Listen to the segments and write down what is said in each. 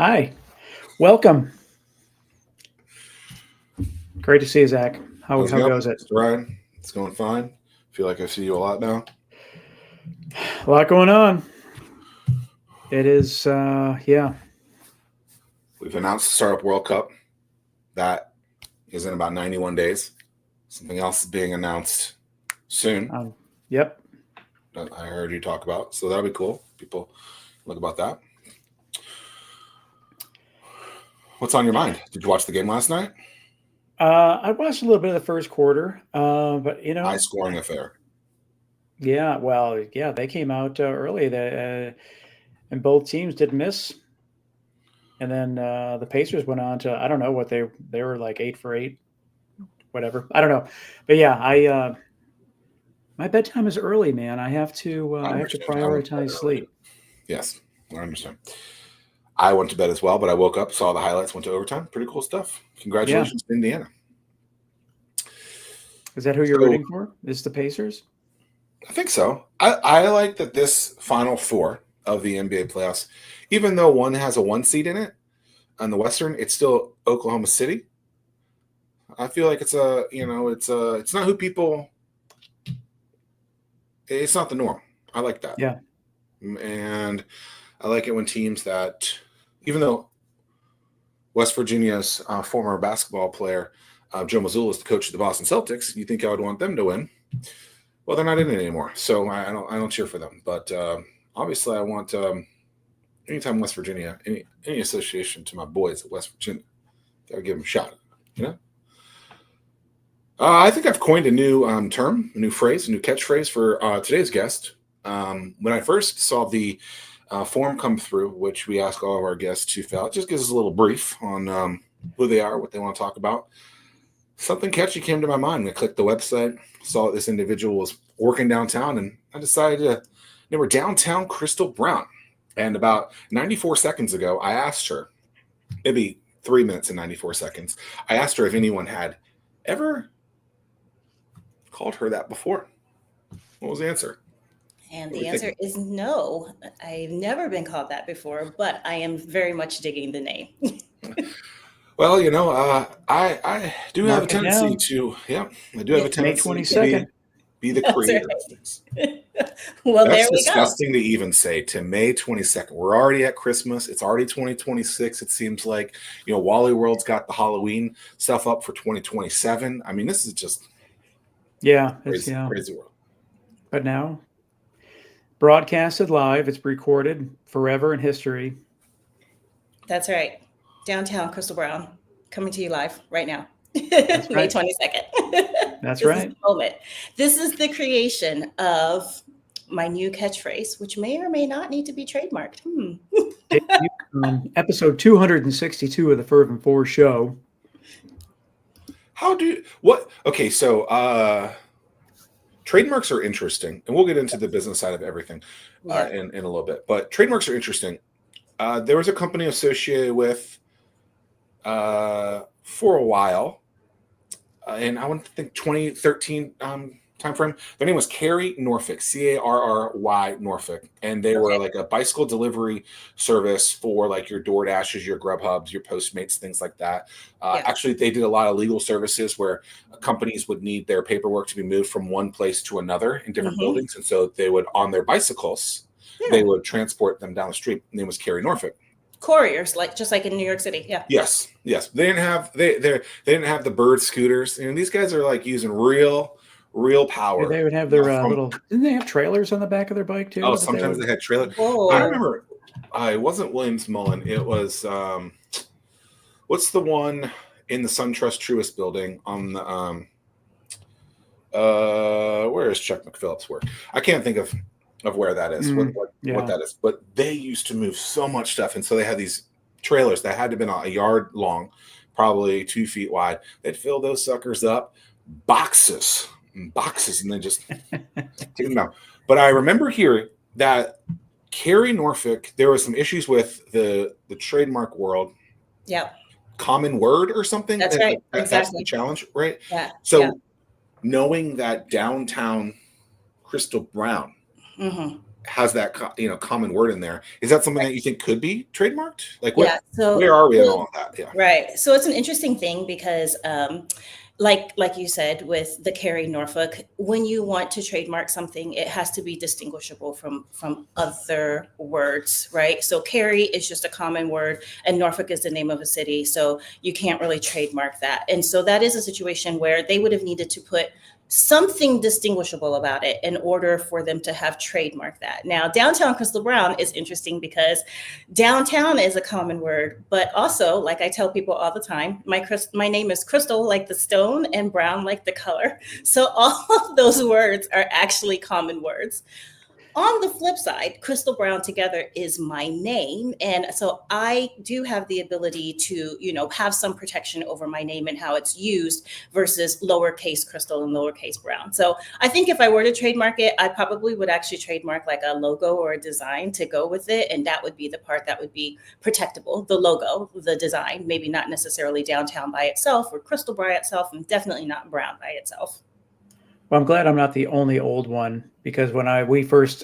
Hi, welcome. Great to see you, Zach. How How's it going? goes it? It's Ryan. It's going fine. Feel like I see you a lot now. A lot going on. It is, yeah. We've announced the Startup World Cup. That is in about 91 days. Something else is being announced soon. Yep. That I heard you talk about. So that'll be cool. People look about that. What's on your mind? Did you watch the game last night? I watched a little bit of the first quarter, but High scoring affair. yeah. Well, yeah, they came out early. And both teams didn't miss. And then the Pacers went on to, I don't know what they were like 8 for 8, whatever. I don't know, but yeah, my bedtime is early, man. I have to prioritize sleep. Yes, I understand. I went to bed as well, but I woke up, saw the highlights, went to overtime. Pretty cool stuff. Congratulations to Indiana. Is that who you're rooting for? Is the Pacers? I think so. I like that this Final Four of the NBA playoffs, even though one has a 1 seed in it on the Western, it's still Oklahoma City. I feel like it's not who people. It's not the norm. I like that. Yeah. And I like it when teams that, even though West Virginia's former basketball player, Joe Mazzulla, is the coach of the Boston Celtics, you think I would want them to win. Well, they're not in it anymore, so I don't cheer for them. But obviously, I want anytime West Virginia, any association to my boys at West Virginia, gotta give them a shot. You know. I think I've coined a new term, a new phrase, a new catchphrase for today's guest. When I first saw the form come through, which we ask all of our guests to fill out, just gives us a little brief on who they are, what they want to talk about. Something catchy came to my mind. I clicked the website, saw this individual was working downtown, and I decided to name her Downtown Crystal Brown. And about 94 seconds ago, I asked her, maybe 3 minutes and 94 seconds, I asked her if anyone had ever called her that before. What was the answer? And the answer is no. I've never been called that before, but I am very much digging the name. Well, I do have a tendency to, I do have a tendency to be the creator of things. Well, That's there we disgusting to even say, to May 22nd. We're already at Christmas. It's already 2026. It seems like, Wally World's got the Halloween stuff up for 2027. I mean, this is just crazy world. But now, broadcasted live, it's recorded forever in history. That's right. Downtown Crystal Brown, coming to you live right now. That's May right. 22nd. That's right. Is the moment. This is the creation of my new catchphrase, which may or may not need to be trademarked. Episode 262 of the Fervent Four Show. Okay, so trademarks are interesting, and we'll get into the business side of everything in a little bit. But trademarks are interesting. There was a company associated with for a while, and I want to think 2013 timeframe. Their name was Carry Norfolk, Carry Norfolk, and they were like a bicycle delivery service for like your DoorDashes, your Grubhubs, your Postmates, things like that. Actually, they did a lot of legal services where companies would need their paperwork to be moved from one place to another in different buildings, and so they would, on their bicycles, they would transport them down the street. The name was Carry Norfolk. Couriers, just like in New York City. Yeah. Yes. They didn't have they didn't have the bird scooters, and these guys are like using real power. They would have their little. Didn't they have trailers on the back of their bike too? Oh, sometimes they had trailers. I remember. It wasn't Williams Mullen. It was what's the one in the SunTrust Truist building on the where is Chuck McPhillips' work? I can't think of where that is, what that is. But they used to move so much stuff, and so they had these trailers that had to have been a yard long, probably 2 feet wide. They'd fill those suckers up, boxes, and then just take them down. But I remember hearing that Carry Norfolk, there were some issues with the trademark world. Yeah. Common word or something. That's right. That's the challenge, right? Yeah. So knowing that Downtown Crystal Brown has that common word in there. Is that something that you think could be trademarked? Like, what? Yeah. So where are we in all of that? Yeah. right. So it's an interesting thing because like you said, with the Carrie Norfolk, when you want to trademark something, it has to be distinguishable from other words, right? So Carrie is just a common word, and Norfolk is the name of a city, so you can't really trademark that. And so that is a situation where they would have needed to put something distinguishable about it in order for them to have trademarked that. Now, downtown Crystal Brown is interesting because downtown is a common word, but also, like I tell people all the time, my name is Crystal, like the stone, and Brown, like the color. So all of those words are actually common words. On the flip side, Crystal Brown together is my name. And so I do have the ability to, have some protection over my name and how it's used versus lowercase Crystal and lowercase Brown. So I think if I were to trademark it, I probably would actually trademark like a logo or a design to go with it. And that would be the part that would be protectable. The logo, the design, maybe not necessarily downtown by itself or Crystal by itself, and definitely not Brown by itself. Well, I'm glad I'm not the only old one, because when we first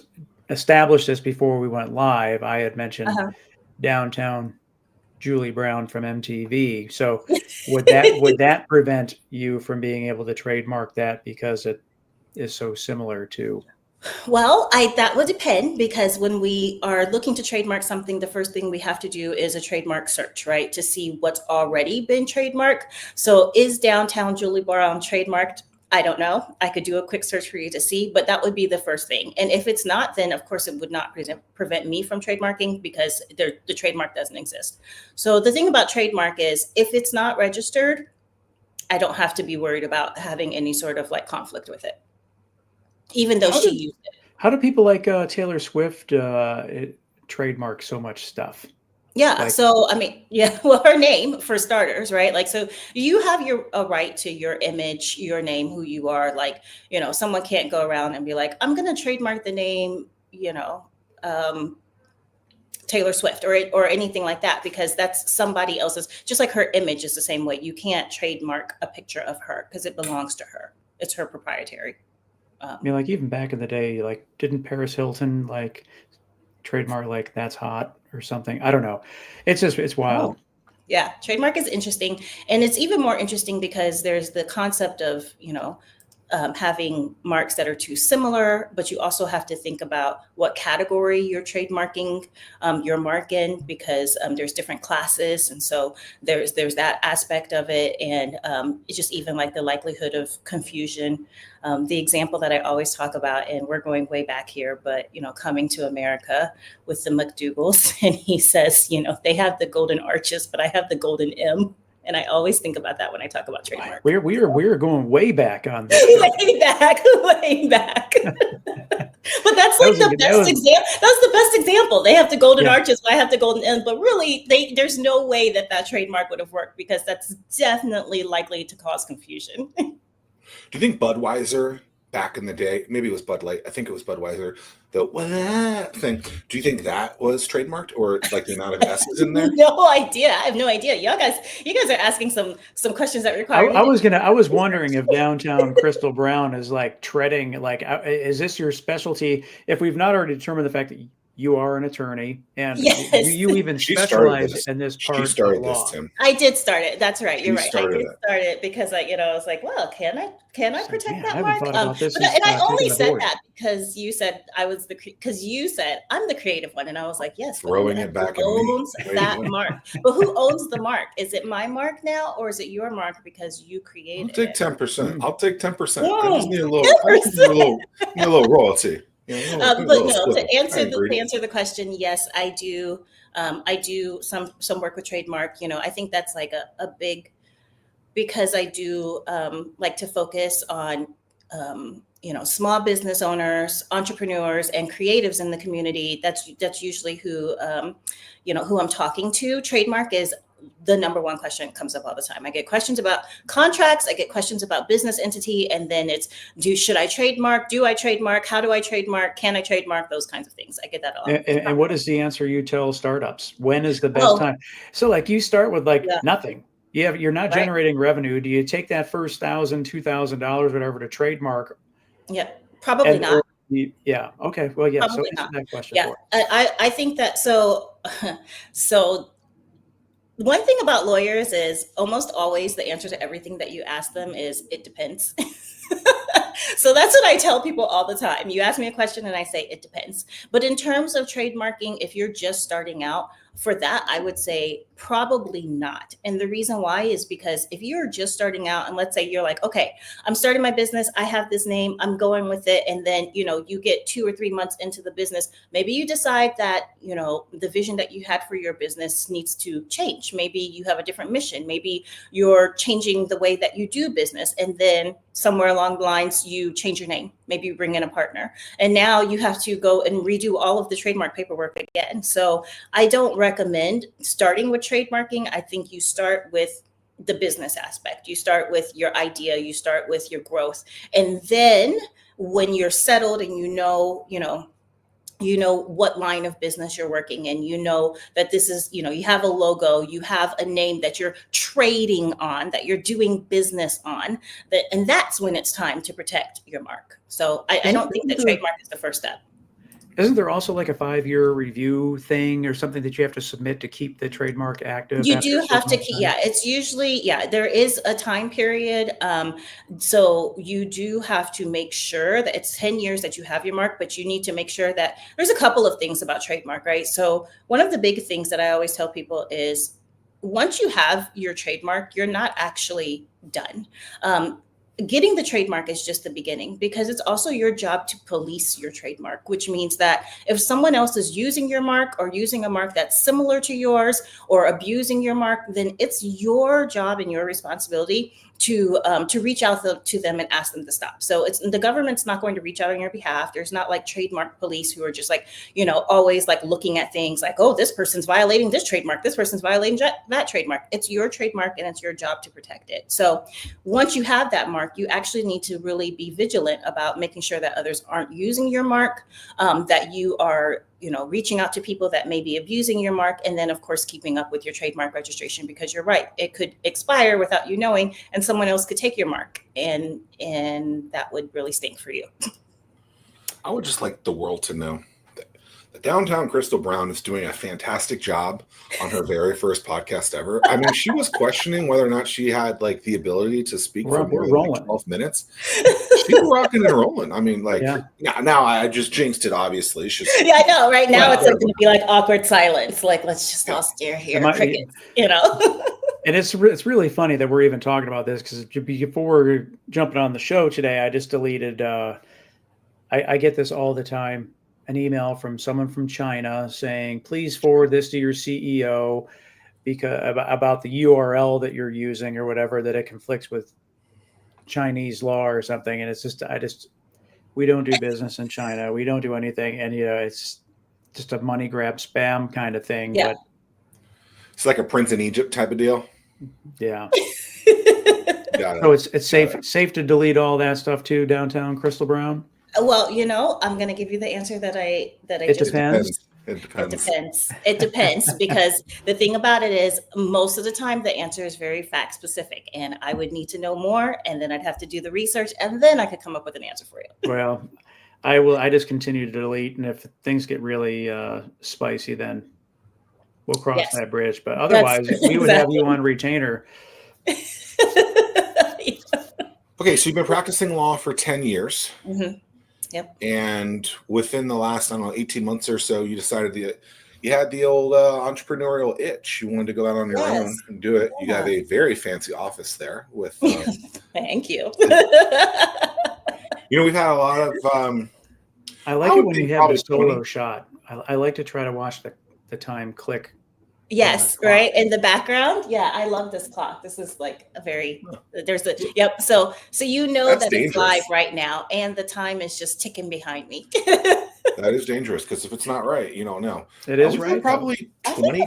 established this before we went live, I had mentioned downtown Julie Brown from MTV. So would that prevent you from being able to trademark that because it is so similar to? Well, that would depend, because when we are looking to trademark something, the first thing we have to do is a trademark search, right? To see what's already been trademarked. So is downtown Julie Brown trademarked? I don't know. I could do a quick search for you to see, but that would be the first thing. And if it's not, then of course it would not prevent me from trademarking, because the trademark doesn't exist. So the thing about trademark is, if it's not registered, I don't have to be worried about having any sort of like conflict with it, even though she used it. How do people like Taylor Swift trademark so much stuff? Yeah. So, I mean, well, her name for starters, right? Like, so you have a right to your image, your name, who you are. Like, someone can't go around and be like, I'm going to trademark the name, Taylor Swift or anything like that, because that's somebody else's. Just like her image is the same way. You can't trademark a picture of her because it belongs to her. It's her proprietary. I mean, like even back in the day, like didn't Paris Hilton like trademark like "that's hot" or something? I don't know. It's wild. Yeah, trademark is interesting, and it's even more interesting because there's the concept of having marks that are too similar, but you also have to think about what category you're trademarking your mark in, because there's different classes, and so there's that aspect of it, and it's just even like the likelihood of confusion. The example that I always talk about, and we're going way back here, but Coming to America with the McDougalls, and he says, they have the golden arches, but I have the golden M. And I always think about that when I talk about trademark. We're going way back on this. way back. But that's like the best example. That's the best example. They have the golden arches, but I have the golden end. But really, there's no way that trademark would have worked, because that's definitely likely to cause confusion. Do you think Budweiser back in the day, maybe it was Bud Light, I think it was Budweiser, the what thing, do you think that was trademarked, or like the amount of S's in there? No idea. I have no idea. You guys are asking some questions that require. I was wondering if downtown Crystal Brown is like treading, like, is this your specialty? If we've not already determined the fact that you are an attorney, and you even specialize in this part of law. Tim. I did start it. That's right. You're right. I did start it because I was like, well, can I protect that mark? And I only said that because you said you said I'm the creative one, and I was like, yes. Throwing it back at me. Who owns that mark? But who owns the mark? Is it my mark now, or is it your mark because you created it? I'll take 10%. I'll take 10%. I just need a little royalty. But no, to answer the question, yes, I do. I do some work with trademark. I think that's like a big, because I do like to focus on small business owners, entrepreneurs, and creatives in the community. That's usually who I'm talking to. Trademark is the number one question that comes up all the time. I get questions about contracts. I get questions about business entity. And then it's, should I trademark? Do I trademark? How do I trademark? Can I trademark? Those kinds of things. I get that a lot. And what is the answer you tell startups? When is the best time? So like you start with nothing. You're not generating revenue. Do you take that first $1,000, $2,000, whatever, to trademark? Yeah, probably not. Yeah. Okay. Well, yeah. So Probably answer not. that question Yeah, for I think that so. So one thing about lawyers is almost always the answer to everything that you ask them is it depends. So that's what I tell people all the time. You ask me a question and I say it depends. But in terms of trademarking, if you're just starting out, for that, I would say probably not. And the reason why is because if you're just starting out and let's say you're like, okay, I'm starting my business, I have this name, I'm going with it. And then, you get 2 or 3 months into the business, maybe you decide that, the vision that you had for your business needs to change. Maybe you have a different mission. Maybe you're changing the way that you do business. And then somewhere along the lines, you change your name. Maybe you bring in a partner. And now you have to go and redo all of the trademark paperwork again. So I don't recommend starting with trademarking. I think you start with the business aspect. You start with your idea, you start with your growth. And then when you're settled and you know what line of business you're working in, that this is, you have a logo, you have a name that you're trading on, that you're doing business on, and that's when it's time to protect your mark. So I don't think that trademark is the first step. Isn't there also like a 5-year review thing or something that you have to submit to keep the trademark active? You do have to keep, it's usually, there is a time period. So you do have to make sure that it's 10 years that you have your mark, but you need to make sure that there's a couple of things about trademark, right? So one of the big things that I always tell people is once you have your trademark, you're not actually done. Getting the trademark is just the beginning because it's also your job to police your trademark, which means that if someone else is using your mark or using a mark that's similar to yours or abusing your mark, then it's your job and your responsibility to reach out to them and ask them to stop. So the government's not going to reach out on your behalf. There's not like trademark police who are just like, always like looking at things like, oh, this person's violating this trademark. This person's violating that trademark. It's your trademark and it's your job to protect it. So once you have that mark, you actually need to really be vigilant about making sure that others aren't using your mark, that you are reaching out to people that may be abusing your mark, and then of course keeping up with your trademark registration, because you're right, it could expire without you knowing and someone else could take your mark, and that would really stink for you. I would just like the world to know that Downtown Crystal Brown is doing a fantastic job on her very first podcast ever. I mean, she was questioning whether or not she had like the ability to speak for more than like 12 minutes. She's rocking and rolling. I mean, like, now I just jinxed it, obviously. I know. Right now it's going to be like awkward silence. Like, let's just all stare here. Crickets, And it's really funny that we're even talking about this because before jumping on the show today, I just deleted, I get this all the time, an email from someone from China saying, please forward this to your CEO because about the URL that you're using or whatever, that it conflicts with Chinese law or something. And it's just, we don't do business in China. We don't do anything. And, it's just a money grab spam kind of thing. Yeah. But it's like a Prince in Egypt type of deal. Yeah. So it's safe to delete all that stuff too, Downtown Crystal Brown? Well, I'm going to give you the answer that I it just depends. It depends because the thing about it is most of the time the answer is very fact specific, and I would need to know more, and then I'd have to do the research, and then I could come up with an answer for you. Well, I just continue to delete, and if things get really spicy, then we'll cross that bridge. But otherwise, we would have you on retainer. Okay, so you've been practicing law for 10 years. Mm-hmm. Yep. And within the last, 18 months or so, you decided you had the old entrepreneurial itch. You wanted to go out on your own and do it. Yeah. You have a very fancy office there with. Thank you. We've had a lot of. I like it when you have the solo shot. I like to try to watch the time click. Yes, right. In the background. Yeah, I love this clock. This is like a very, yep. So That's that dangerous. It's live right now and the time is just ticking behind me. That is dangerous because if it's not right, you don't know. It is right. Probably 20,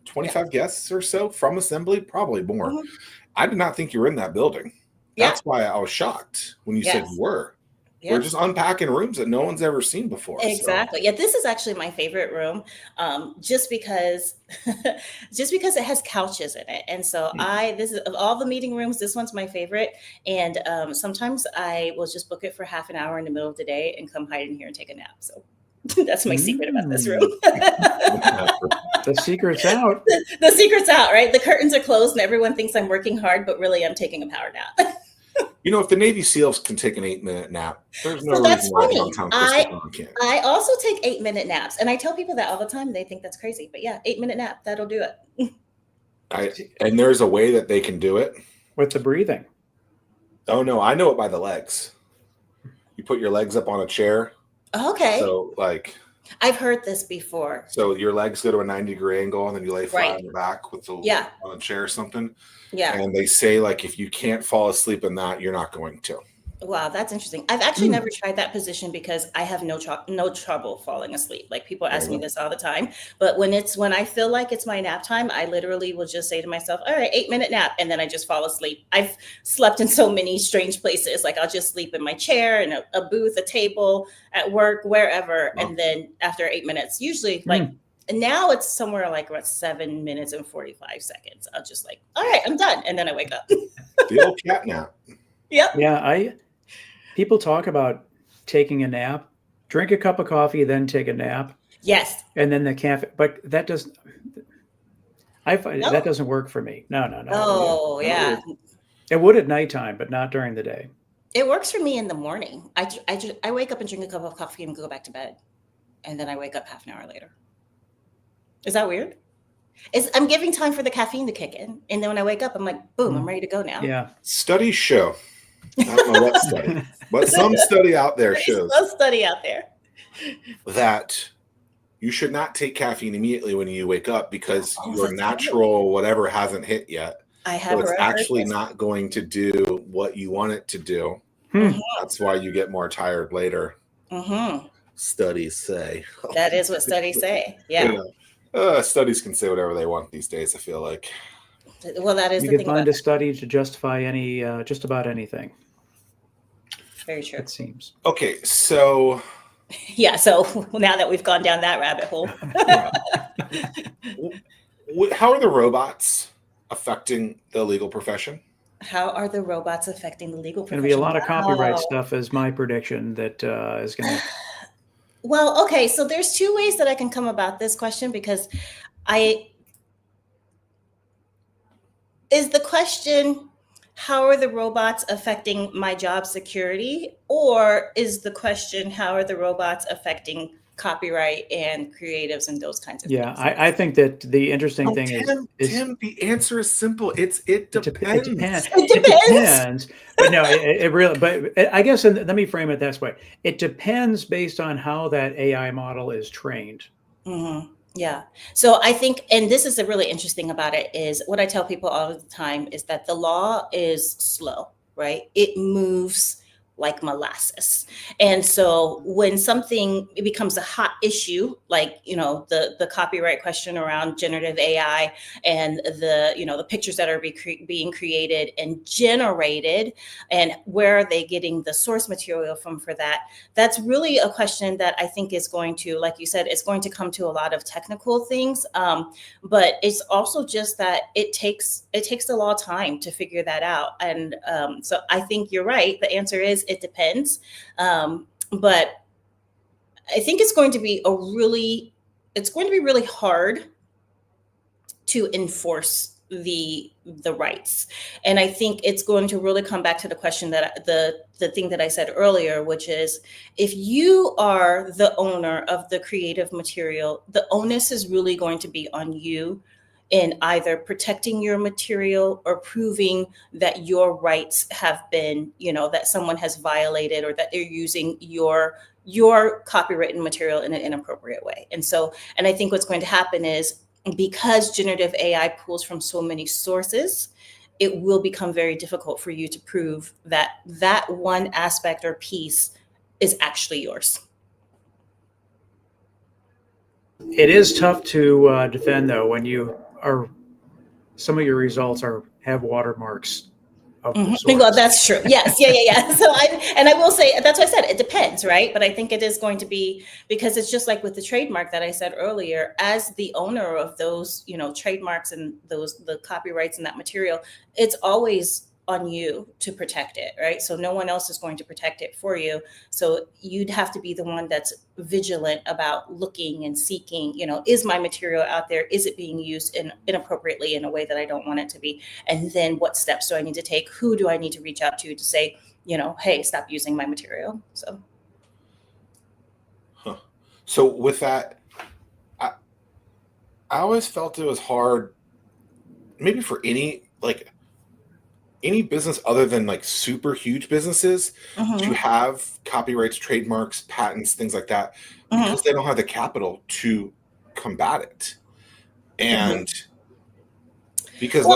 25 guests or so from Assembly, probably more. Mm-hmm. I did not think you were in that building. That's why I was shocked when you said you were. Yeah. We're just unpacking rooms that no one's ever seen before. Exactly. Yeah, this is actually my favorite room, just because, just because it has couches in it, and so this is of all the meeting rooms, this one's my favorite. And sometimes I will just book it for half an hour in the middle of the day and come hide in here and take a nap. So that's my secret about this room. The secret's out. The secret's out, right? The curtains are closed, and everyone thinks I'm working hard, but really I'm taking a power nap. You know, if the Navy SEALs can take an 8-minute nap, there's no So that's reason why funny. downtown Crystal Pond can't. I also take 8-minute naps, and I tell people that all the time. They think that's crazy, but yeah, 8-minute nap, that'll do it. And there's a way that they can do it. With the breathing. Oh, no, I know it by the legs. You put your legs up on a chair. Okay. So, like, I've heard this before. so your legs go to a 90-degree angle, and then you lay flat Right. on your back with the on a chair or something. Yeah. And they say, like, if you can't fall asleep in that, you're not going to. Wow, that's interesting. I've actually never tried that position because I have no trouble falling asleep. Like, people ask me this all the time, but when I feel like it's my nap time, I literally will just say to myself, all right, 8-minute nap. And then I just fall asleep. I've slept in so many strange places. Like, I'll just sleep in my chair, in a booth, a table, at work, wherever. And then after 8 minutes, usually like, now it's somewhere like what, 7 minutes and 45 seconds. I'll just like, all right, I'm done. And then I wake up. The old cat nap. Yep. Yeah, people talk about taking a nap, drink a cup of coffee, then take a nap. Yes. And then the caffeine, but that doesn't. That doesn't work for me. No. Oh, yeah. It would at nighttime, but not during the day. It works for me in the morning. I wake up and drink a cup of coffee and go back to bed, and then I wake up half an hour later. Is that weird? I'm giving time for the caffeine to kick in, and then when I wake up, I'm like, boom, I'm ready to go now. Yeah. Studies show. I don't know what study, but some study out there shows. Some study out there that you should not take caffeine immediately when you wake up because your natural whatever hasn't hit yet. So it's actually not going to do what you want it to do. That's why you get more tired later. Studies say. That is what studies say. Yeah. Studies can say whatever they want these days, I feel like. Well, that is you the can thing. find a study to justify any, just about anything. Very true. It seems. Okay, so. Yeah, so now that we've gone down that rabbit hole. How are the robots affecting the legal profession? How are the robots affecting the legal profession? Going to be a lot of copyright stuff is my prediction that is going to. Well, okay, so there's two ways that I can come about this question because is the question, how are the robots affecting my job security? Or is the question, how are the robots affecting copyright and creatives and those kinds of things? Yeah, I think that the interesting thing is Tim, the answer is simple. It depends. It depends. But no, it really, but I guess, and let me frame it this way. It depends based on how that AI model is trained. Yeah. So I think, and this is the really interesting about it, is what I tell people all the time is that the law is slow, right? It moves like molasses. And so when something becomes a hot issue, like, the copyright question around generative AI and the pictures that are being created and generated, and where are they getting the source material from for that? That's really a question that I think is going to, like you said, it's going to come to a lot of technical things. But it's also just that it takes a lot of time to figure that out. And so I think you're right. The answer is it depends. But I think it's going to be really hard to enforce the rights. And I think it's going to really come back to the question that the thing that I said earlier, which is if you are the owner of the creative material, the onus is really going to be on you in either protecting your material or proving that your rights have been, that someone has violated or that they're using your copywritten material in an inappropriate way. And I think what's going to happen is because generative AI pulls from so many sources, it will become very difficult for you to prove that that one aspect or piece is actually yours. It is tough to defend, though, when some of your results have watermarks of the Well, sorts. that's true. Yes. Yeah. So I will say, that's why I said it depends, right? But I think it is going to be, because it's just like with the trademark that I said earlier, as the owner of those, trademarks and the copyrights and that material, it's always on you to protect it, right? So no one else is going to protect it for you. So you'd have to be the one that's vigilant about looking and seeking, is my material out there? Is it being used inappropriately in a way that I don't want it to be? And then what steps do I need to take? Who do I need to reach out to say, hey, stop using my material? So. So with that, I always felt it was hard, maybe for any business other than like super huge businesses, to have copyrights, trademarks, patents, things like that, because they don't have the capital to combat it. And because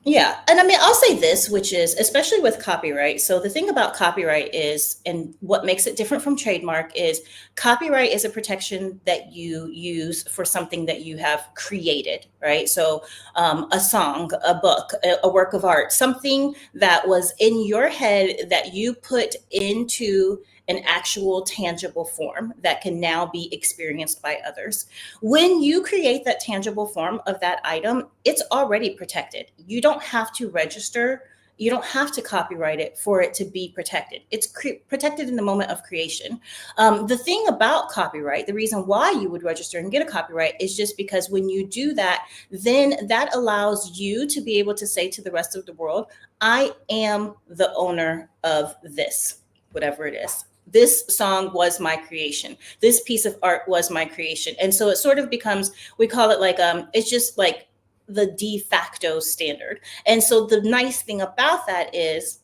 yeah. And I mean, I'll say this, which is, especially with copyright. So the thing about copyright is, and what makes it different from trademark is, copyright is a protection that you use for something that you have created, right? So a song, a book, a work of art, something that was in your head that you put into an actual tangible form that can now be experienced by others. When you create that tangible form of that item, it's already protected. You don't have to register. You don't have to copyright it for it to be protected. It's protected in the moment of creation. The thing about copyright, the reason why you would register and get a copyright, is just because when you do that, then that allows you to be able to say to the rest of the world, I am the owner of this, whatever it is. This song was my creation. This piece of art was my creation. And so it sort of becomes, we call it like, it's just like the de facto standard. And so the nice thing about that is,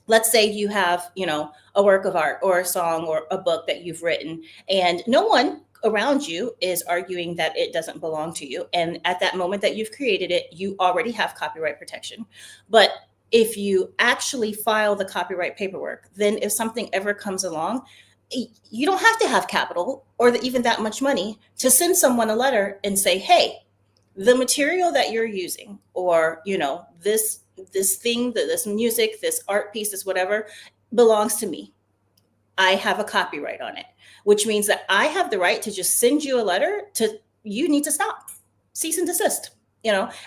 let's say you have, a work of art or a song or a book that you've written, and no one around you is arguing that it doesn't belong to you. And at that moment that you've created it, you already have copyright protection. But if you actually file the copyright paperwork, then if something ever comes along, you don't have to have capital or even that much money to send someone a letter and say, hey, the material that you're using, or, this thing, this music, this art piece, this whatever, belongs to me. I have a copyright on it, which means that I have the right to just send you a letter to, you need to stop, cease and desist.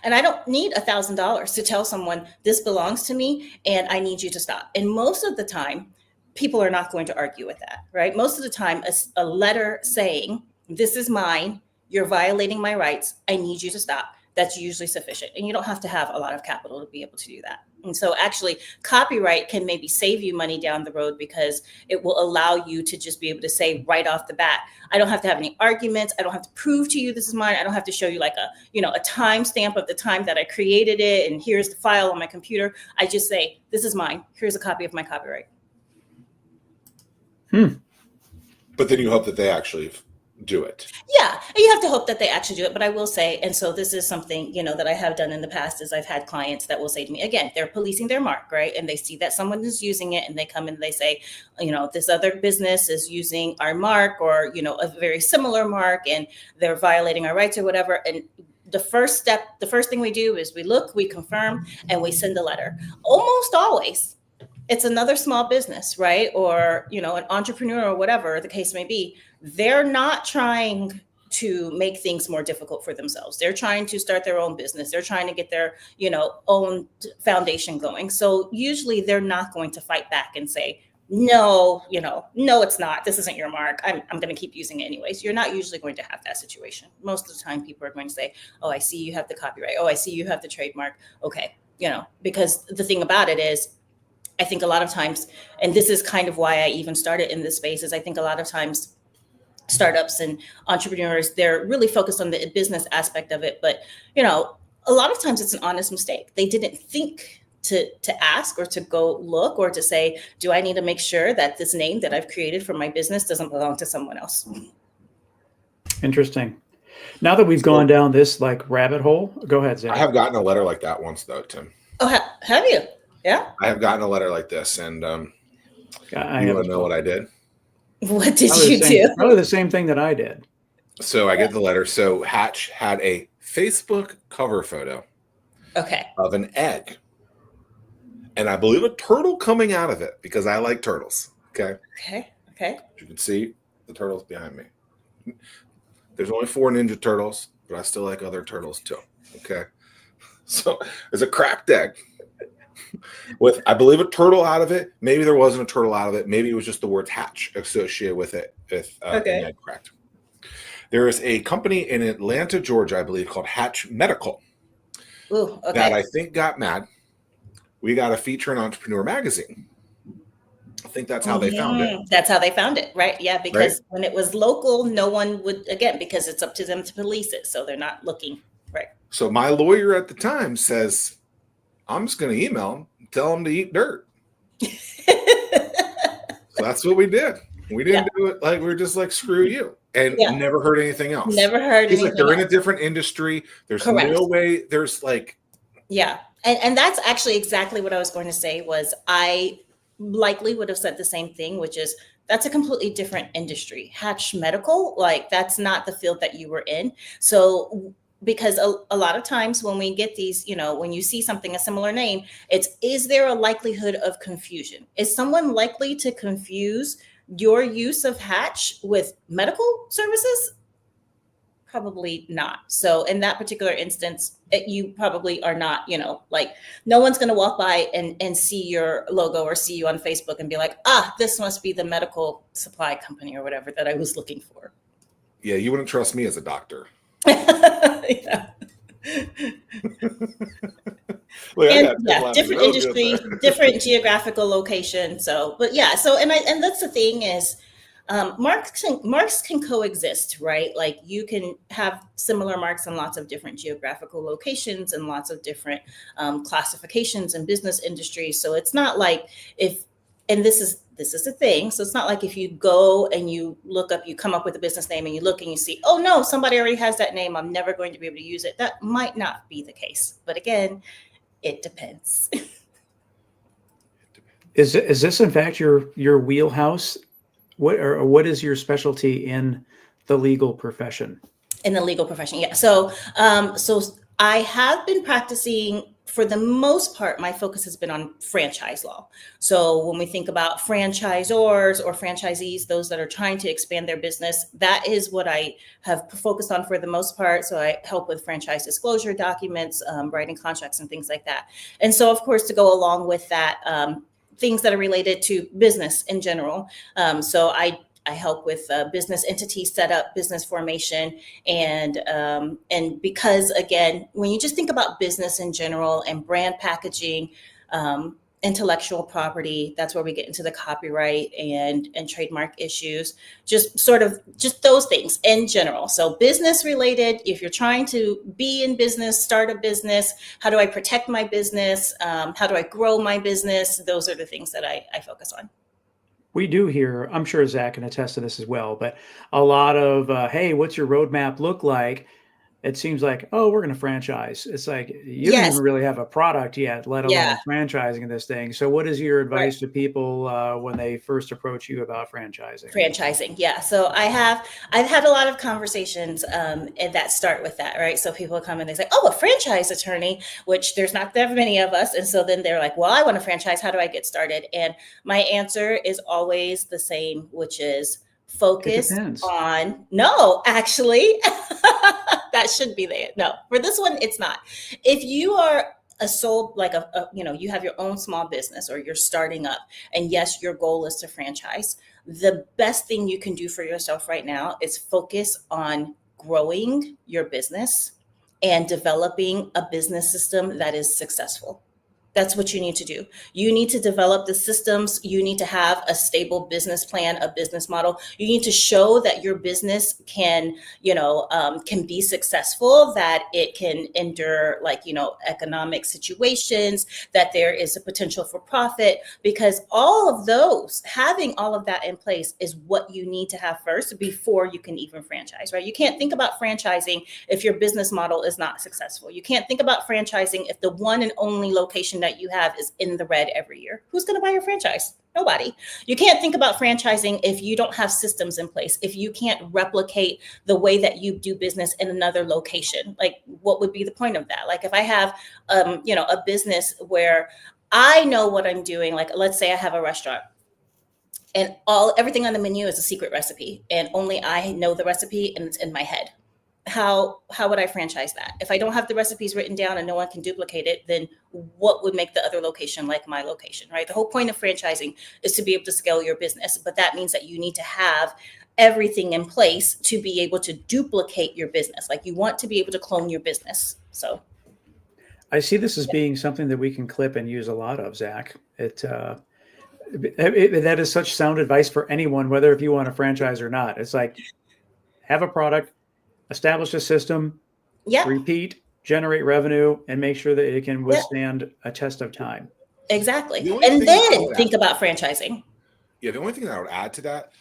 And I don't need $1,000 to tell someone this belongs to me and I need you to stop. And most of the time, people are not going to argue with that, right? Most of the time, a letter saying, this is mine, you're violating my rights, I need you to stop, that's usually sufficient. And you don't have to have a lot of capital to be able to do that. And so actually, copyright can maybe save you money down the road, because it will allow you to just be able to say right off the bat, I don't have to have any arguments. I don't have to prove to you this is mine. I don't have to show you like a timestamp of the time that I created it, and here's the file on my computer. I just say, this is mine. Here's a copy of my copyright. But then you hope that they actually do it. Yeah, you have to hope that they actually do it. But I will say, and so this is something, that I have done in the past, is I've had clients that will say to me, again, they're policing their mark, right? And they see that someone is using it, and they come in and they say, this other business is using our mark, or, a very similar mark, and they're violating our rights or whatever. And the first thing we do is we look, we confirm, and we send a letter. Almost always, it's another small business, right? Or, an entrepreneur or whatever the case may be. They're not trying to make things more difficult for themselves. They're trying to start their own business. They're trying to get their, own foundation going. So usually they're not going to fight back and say, no, no, it's not. This isn't your mark. I'm going to keep using it anyways. You're not usually going to have that situation. Most of the time people are going to say, oh, I see you have the copyright. Oh, I see you have the trademark. Okay. Because the thing about it is, I think a lot of times, and this is kind of why I even started in this space, is I think a lot of times startups and entrepreneurs, they're really focused on the business aspect of it. But, a lot of times it's an honest mistake. They didn't think to ask or to go look or to say, do I need to make sure that this name that I've created for my business doesn't belong to someone else? Interesting. Now that we've gone down this rabbit hole, go ahead, Zach. I have gotten a letter like that once, though, Tim. Oh, have you? Yeah. I have gotten a letter like this, and you want to know what I did? What did you do? Probably the same thing that I did. So I get the letter. So Hatch had a Facebook cover photo of an egg. and I believe a turtle coming out of it because I like turtles. Okay. Okay. You can see the turtles behind me. There's only 4 Ninja Turtles, but I still like other turtles too. Okay. So there's a cracked egg with, I believe, a turtle out of it. Maybe there wasn't a turtle out of it. Maybe it was just the word hatch associated with it. If an egg cracked. There is a company in Atlanta, Georgia, I believe, called Hatch Medical. Ooh, okay. That I think got mad. We got a feature in Entrepreneur Magazine. I think that's how they found it. That's how they found it, right? Yeah, because when it was local, no one would, again, because it's up to them to police it. So they're not looking, right? So my lawyer at the time says, I'm just going to email them, tell them to eat dirt. So that's what we did. We didn't do it like, we were just like, screw you. And never heard anything else. Never heard He's anything like, they're in else. a different industry. There's Correct. no way. There's like. Yeah. And that's actually exactly what I was going to say was I likely would have said the same thing, which is that's a completely different industry. Hatch Medical, like that's not the field that you were in. So because a lot of times when we get these, you know, when you see something, a similar name, is there a likelihood of confusion? Is someone likely to confuse your use of Hatch with medical services? Probably not. So in that particular instance, you probably are not, you know, like no one's going to walk by and see your logo or see you on Facebook and be like, this must be the medical supply company or whatever that I was looking for. Yeah, you wouldn't trust me as a doctor. Different industry, different geographical location. So, but yeah, so and that's the thing is, marks can coexist, right? Like you can have similar marks in lots of different geographical locations and lots of different classifications and business industries. So it's not like and this is the thing. So it's not like if you go and you look up, you come up with a business name and you look and you see, oh no, somebody already has that name, I'm never going to be able to use it. That might not be the case. But again, it depends. Is this in fact your wheelhouse? What is your specialty in the legal profession? In the legal profession, yeah. So I have been practicing, for the most part, my focus has been on franchise law. So when we think about franchisors or franchisees, those that are trying to expand their business, that is what I have focused on for the most part. So I help with franchise disclosure documents, writing contracts and things like that. And so, of course, to go along with that, things that are related to business in general. So I help with business entity setup, business formation, and because again, when you just think about business in general and brand packaging, intellectual property, that's where we get into the copyright and trademark issues, just those things in general. So business related, if you're trying to be in business, start a business, how do I protect my business? How do I grow my business? Those are the things that I focus on. We do hear, I'm sure Zach can attest to this as well, but a lot of, hey, what's your roadmap look like? It seems like, oh, we're going to franchise. It's like, you don't even really have a product yet, let alone franchising this thing. So what is your advice to people when they first approach you about franchising? Franchising, yeah. So I've had a lot of conversations that start with that, right? So people come and they say, oh, a franchise attorney, which there's not that many of us. And so then they're like, well, I want to franchise. How do I get started? And my answer is always the same, which is focus on, no, actually, that should be there. No, for this one, it's not. If you are a sole, like you have your own small business or you're starting up, and yes, your goal is to franchise, the best thing you can do for yourself right now is focus on growing your business and developing a business system that is successful. That's what you need to do. You need to develop the systems. You need to have a stable business plan, a business model. You need to show that your business can be successful, that it can endure economic situations, that there is a potential for profit, because having all of that in place is what you need to have first before you can even franchise, right? You can't think about franchising if your business model is not successful. You can't think about franchising if the one and only location that you have is in the red every year. Who's going to buy your franchise? Nobody. You can't think about franchising if you don't have systems in place, if you can't replicate the way that you do business in another location. Like, what would be the point of that? Like, if I have, a business where I know what I'm doing. Like, let's say I have a restaurant and everything on the menu is a secret recipe and only I know the recipe and it's in my head. How would I franchise that? If I don't have the recipes written down and no one can duplicate it, then what would make the other location like my location, right? The whole point of franchising is to be able to scale your business, but that means that you need to have everything in place to be able to duplicate your business. Like, you want to be able to clone your business. So I see this as being something that we can clip and use a lot of, Zach. That is such sound advice for anyone, whether if you want a franchise or not. It's like, have a product, establish a system, repeat, generate revenue, and make sure that it can withstand a test of time. Exactly. And then think about franchising. Yeah, the only thing that I would add to that,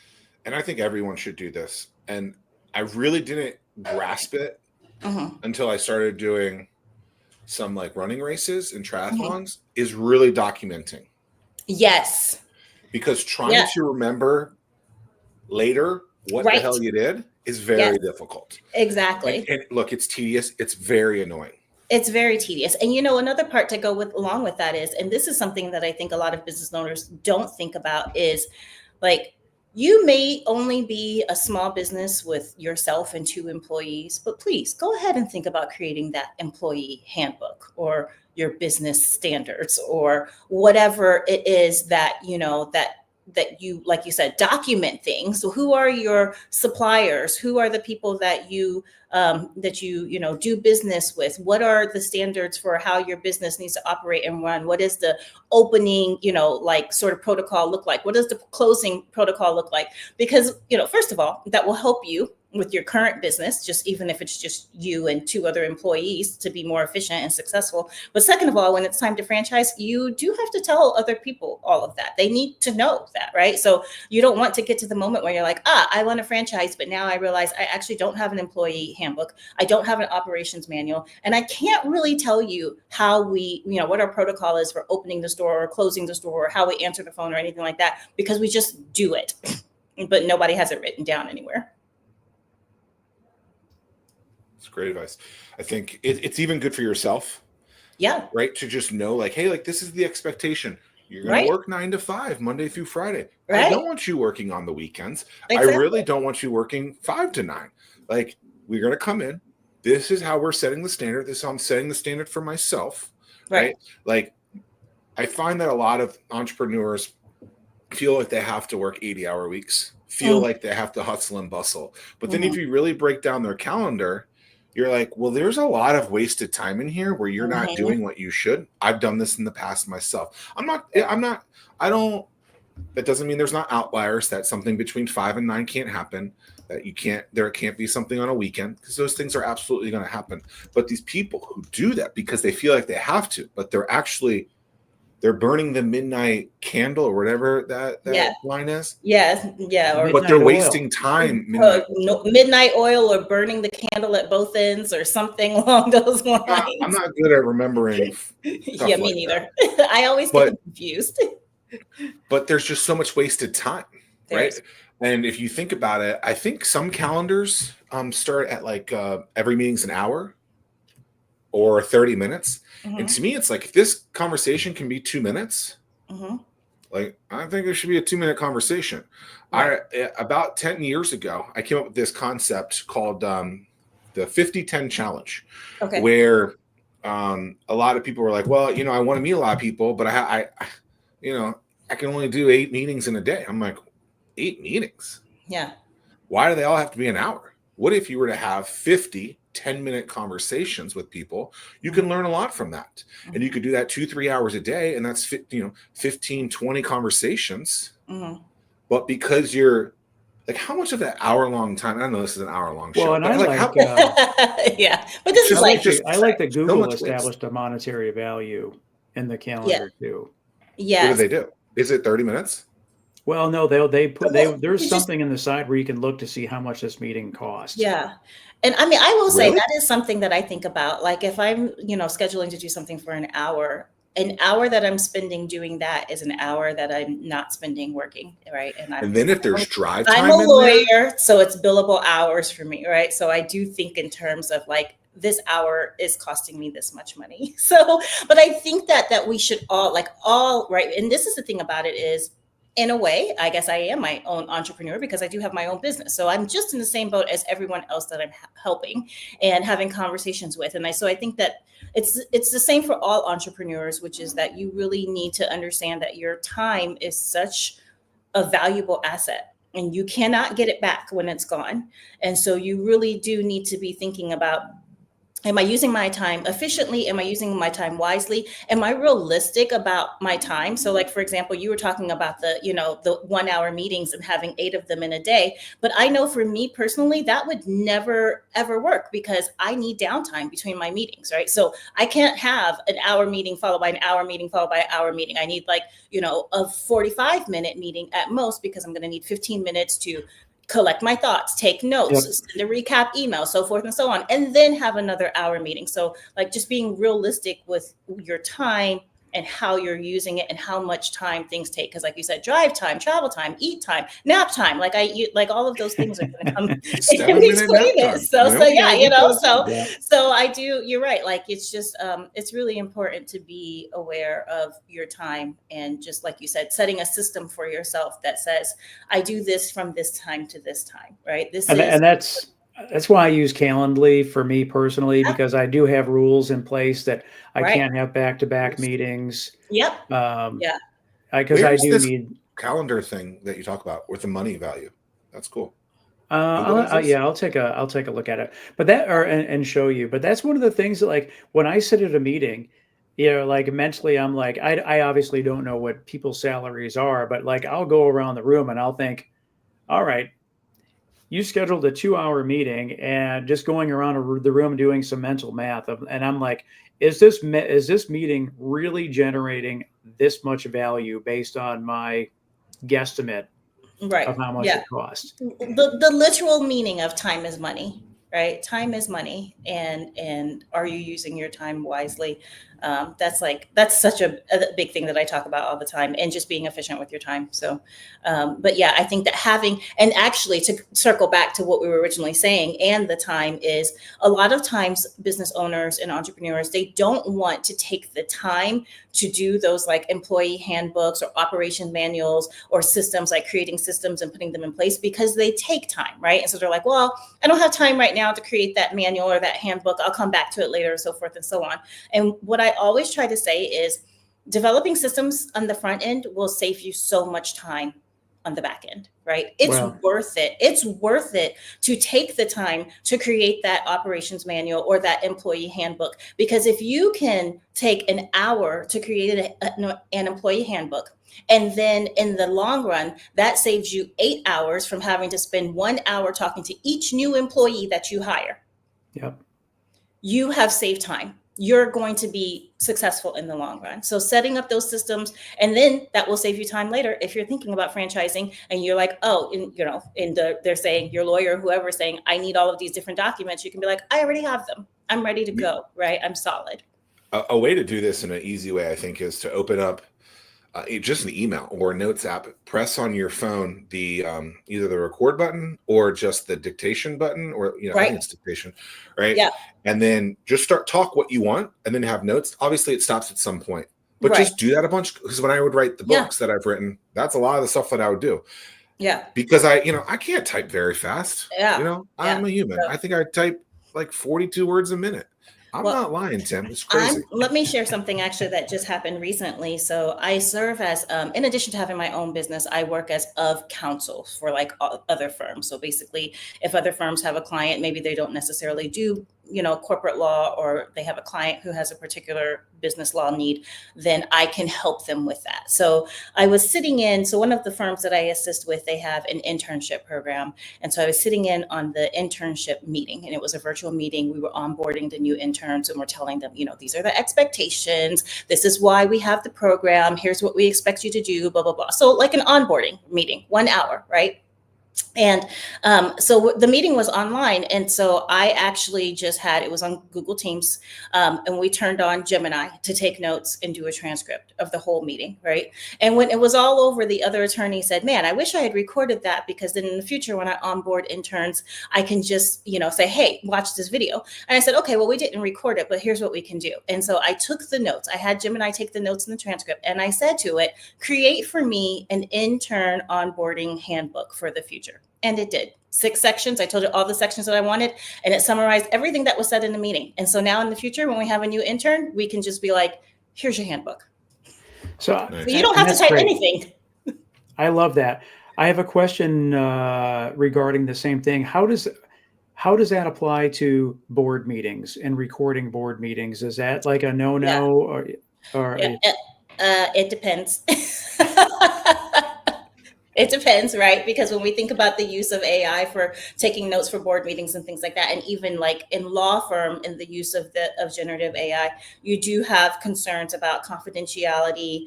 and I think everyone should do this, and I really didn't grasp it until I started doing some like running races and triathlons, is really documenting. Yes. Because trying to remember later what the hell you did is very difficult. Exactly. And look, it's tedious. It's very annoying. It's very tedious. And another part to go along with that is, and this is something that I think a lot of business owners don't think about, is like, you may only be a small business with yourself and 2 employees, but please go ahead and think about creating that employee handbook or your business standards or whatever it is that, that you, like you said, document things. So who are your suppliers? Who are the people that you do business with? What are the standards for how your business needs to operate and run? What is the opening, sort of protocol look like? What does the closing protocol look like? Because, first of all, that will help you with your current business, just even if it's just you and 2 other employees, to be more efficient and successful. But second of all, when it's time to franchise, you do have to tell other people all of that. They need to know that, right? So you don't want to get to the moment where you're like, I want to franchise, but now I realize I actually don't have an employee handbook. I don't have an operations manual. And I can't really tell you how we, what our protocol is for opening the store or closing the store or how we answer the phone or anything like that, because we just do it, but nobody has it written down anywhere. It's great advice. I think it's even good for yourself. Yeah. Right. To just know, like, hey, like, this is the expectation. You're going to work 9 to 5, Monday through Friday. Right. I don't want you working on the weekends. Exactly. I really don't want you working 5 to 9. Like, we're going to come in. This is how we're setting the standard. This is how I'm setting the standard for myself. Right. Like, I find that a lot of entrepreneurs feel like they have to work 80-hour weeks, feel like they have to hustle and bustle. But then if you really break down their calendar, you're like, well, there's a lot of wasted time in here where you're not doing what you should. That doesn't mean there's not outliers, that something between 5 and 9 can't happen, that there can't be something on a weekend, because those things are absolutely going to happen. But these people who do that because they feel like they have to, but they're burning the midnight candle or whatever that line is. Yes. Yeah. But they're wasting time. Midnight oil, or burning the candle at both ends, or something along those lines. I'm not good at remembering. Yeah, me neither. I always get confused. But there's just so much wasted time, right? And if you think about it, I think some calendars start at like every meeting's an hour or 30 minutes. And to me, it's like, if this conversation can be 2 minutes, like, I think it should be a 2-minute conversation. About 10 years ago, I came up with this concept called the 50-10 challenge, where a lot of people were like, well, I want to meet a lot of people, but I can only do 8 meetings in a day. I'm like, 8 meetings? Yeah. Why do they all have to be an hour? What if you were to have 50 10-minute conversations with people? You can learn a lot from that. And you could do that 2-3 hours a day. And that's, 15, 20 conversations. But because you're like, how much of that hour-long time? I know this is an hour-long show. Well, and I but this is like, I like that Google established a monetary value in the calendar too. Yeah. What do they do? Is it 30 minutes? Well, no, there's something in the side where you can look to see how much this meeting costs. Yeah. And I mean, I will say that is something that I think about. Like, if I'm, scheduling to do something for an hour that I'm spending doing that is an hour that I'm not spending working, right? And then if there's drive time, I'm a lawyer, so it's billable hours for me, right? So I do think in terms of like this hour is costing me this much money. So, but I think that we should all, right. And this is the thing about it is, in a way, I guess I am my own entrepreneur because I do have my own business. So I'm just in the same boat as everyone else that I'm helping and having conversations with. And so I think that it's the same for all entrepreneurs, which is that you really need to understand that your time is such a valuable asset and you cannot get it back when it's gone. And so you really do need to be thinking about, am I using my time efficiently? Am I using my time wisely? Am I realistic about my time? So like, for example, you were talking about the 1 hour meetings and having 8 of them in a day. But I know for me personally, that would never, ever work because I need downtime between my meetings, right? So I can't have an hour meeting followed by an hour meeting followed by an hour meeting. I need a 45-minute meeting at most because I'm going to need 15 minutes to collect my thoughts, take notes, send a recap email, so forth and so on, and then have another hour meeting. So like just being realistic with your time and how you're using it and how much time things take. Because like you said, drive time, travel time, eat time, nap time, like all of those things are going to come in between it. So I do, you're right. Like, it's just, it's really important to be aware of your time. And just like you said, setting a system for yourself that says, I do this from this time to this time, right? And that's why I use Calendly for me personally, because I do have rules in place that I can't have back-to-back meetings. Yep. Because I do need calendar thing that you talk about with the money value. That's cool. I'll take a look at it, but and show you. But that's one of the things that, like, when I sit at a meeting, like mentally, I'm like, I obviously don't know what people's salaries are, but like I'll go around the room and I'll think, all right, you scheduled a 2-hour meeting and just going around the room doing some mental math and I'm like, is this meeting really generating this much value based on my guesstimate of how much it costs? The literal meaning of time is money, right? Time is money, and are you using your time wisely? That's such a big thing that I talk about all the time, and just being efficient with your time. So, but yeah, I think that and actually to circle back to what we were originally saying, and the time is, a lot of times business owners and entrepreneurs, they don't want to take the time to do those like employee handbooks or operation manuals or systems, like creating systems and putting them in place, because they take time, right? And so they're like, well, I don't have time right now to create that manual or that handbook. I'll come back to it later, so forth and so on. And what I always try to say is, developing systems on the front end will save you so much time on the back end, right? It's worth it. It's worth it to take the time to create that operations manual or that employee handbook, because if you can take an hour to create an employee handbook, and then in the long run, that saves you 8 hours from having to spend 1 hour talking to each new employee that you hire. Yep. You have saved time. You're going to be successful in the long run. So setting up those systems, and then that will save you time later. If you're thinking about franchising and you're like, they're saying, your lawyer, whoever's saying, I need all of these different documents, you can be like, I already have them. I'm ready to go, right? I'm solid. A way to do this in an easy way, I think, is to open up just an email or a notes app, press on your phone the either the record button or just the dictation button, or I think it's dictation, right? Yeah. And then just talk what you want, and then have notes. Obviously, it stops at some point, but just do that a bunch. Because when I would write the books that I've written, that's a lot of the stuff that I would do. Yeah. Because I can't type very fast. Yeah. I'm a human. I think I type like 42 words a minute. I'm not lying, Tim. It's crazy. Let me share something actually that just happened recently. So I serve as, in addition to having my own business, I work as of counsel for like other firms. So basically, if other firms have a client, maybe they don't necessarily do, corporate law, or they have a client who has a particular business law need, then I can help them with that. So I was sitting in, so one of the firms that I assist with, they have an internship program. And so I was sitting in on the internship meeting, and it was a virtual meeting. We were onboarding the new interns, and we're telling them, these are the expectations. This is why we have the program. Here's what we expect you to do, blah, blah, blah. So like an onboarding meeting, 1 hour, right? And so the meeting was online. And so I actually just it was on Google Teams. And we turned on Gemini to take notes and do a transcript of the whole meeting. Right. And when it was all over, the other attorney said, man, I wish I had recorded that, because then in the future, when I onboard interns, I can just, say, hey, watch this video. And I said, okay, well, we didn't record it, but here's what we can do. And so I took the notes. I had Gemini take the notes in the transcript. And I said to it, create for me an intern onboarding handbook for the future. And it did. 6 sections. I told it all the sections that I wanted, and it summarized everything that was said in the meeting. And so now in the future, when we have a new intern, we can just be like, here's your handbook. So you don't have to type anything. I love that. I have a question regarding the same thing. How does that apply to board meetings and recording board meetings? Is that like a no-no? Yeah. It depends. It depends, right? Because when we think about the use of AI for taking notes for board meetings and things like that, and even like in law firm in the use of generative AI, you do have concerns about confidentiality,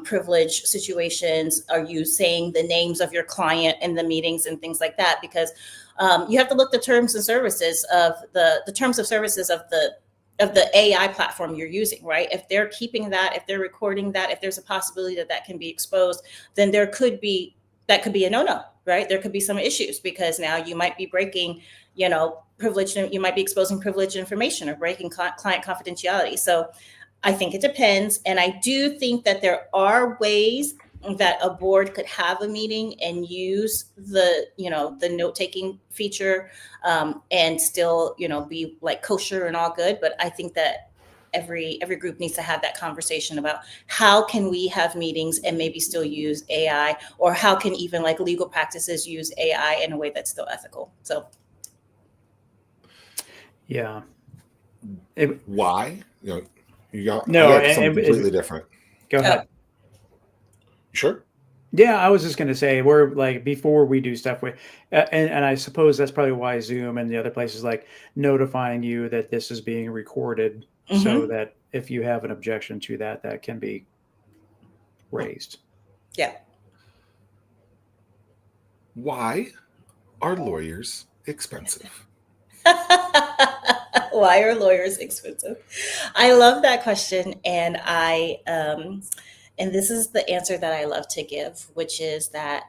privilege situations. Are you saying the names of your client in the meetings and things like that? Because you have to look the terms and services of the terms of services of the AI platform you're using, right? If they're keeping that, if they're recording that, if there's a possibility that can be exposed, then that could be a no-no, right? There could be some issues, because now you might be breaking, privilege, you might be exposing privileged information or breaking client confidentiality. So I think it depends. And I do think that there are ways that a board could have a meeting and use the note-taking feature and still, be like kosher and all good. But I think that every group needs to have that conversation about how can we have meetings and maybe still use AI, or how can even like legal practices use AI in a way that's still ethical. So. Yeah. Why? You got something completely different. Go ahead. Sure. Yeah, I was just going to say, we're like, before we do stuff with, and I suppose that's probably why Zoom and the other places like notifying you that this is being recorded, so that if you have an objection to that, that can be raised. Yeah. Why are lawyers expensive? Why are lawyers expensive? I love that question. And and this is the answer that I love to give, which is that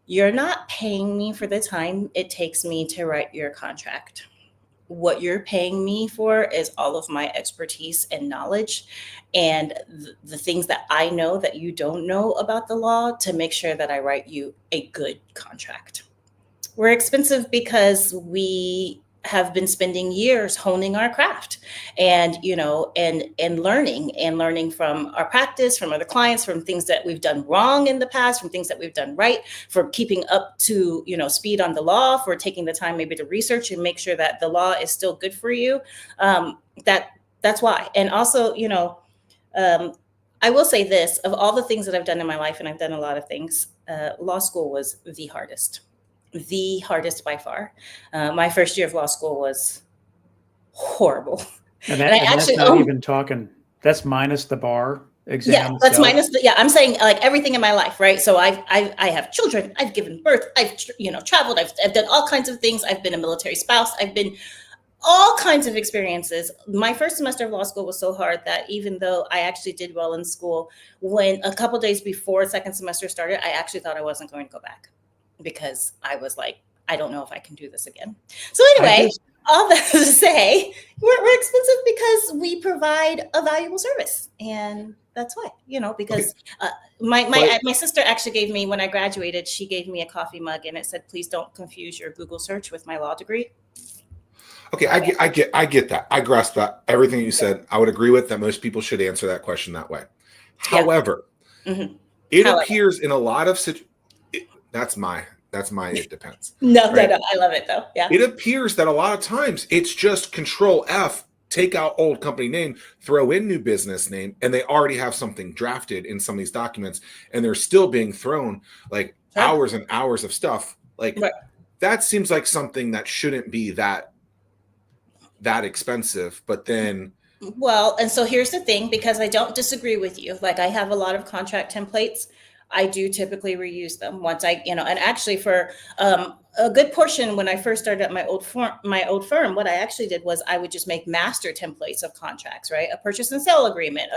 you're not paying me for the time it takes me to write your contract. What you're paying me for is all of my expertise and knowledge, and the things that I know that you don't know about the law, to make sure that I write you a good contract. We're expensive because we have been spending years honing our craft and, and learning from our practice, from other clients, from things that we've done wrong in the past, from things that we've done right, for keeping up to, speed on the law, for taking the time maybe to research and make sure that the law is still good for you. That's why. And also, I will say this, of all the things that I've done in my life, and I've done a lot of things, law school was the hardest by far. My first year of law school was horrible. And that's not even talking, that's minus the bar exam. Yeah, that's minus I'm saying like everything in my life, right? So I have children, I've given birth, I've traveled, I've done all kinds of things. I've been a military spouse, I've been all kinds of experiences. My first semester of law school was so hard that even though I actually did well in school, when a couple days before second semester started, I actually thought I wasn't going to go back, because I was like, I don't know if I can do this again. So anyway, all that to say, we're expensive because we provide a valuable service. And that's why, because my sister actually gave me, when I graduated, she gave me a coffee mug and it said, please don't confuse your Google search with my law degree. Okay, I get that. I grasp that. Everything you said, I would agree with that. Most people should answer that question that way. Yeah. However, it appears in a lot of situations, it depends. No, I love it though. Yeah. It appears that a lot of times it's just Control F, take out old company name, throw in new business name, and they already have something drafted in some of these documents, and they're still being thrown like hours and hours of stuff. Like that seems like something that shouldn't be that expensive, but then. Well, and so here's the thing, because I don't disagree with you. Like I have a lot of contract templates. I do typically reuse them once and actually for a good portion when I first started at my old firm, what I actually did was I would just make master templates of contracts, right? A purchase and sale agreement,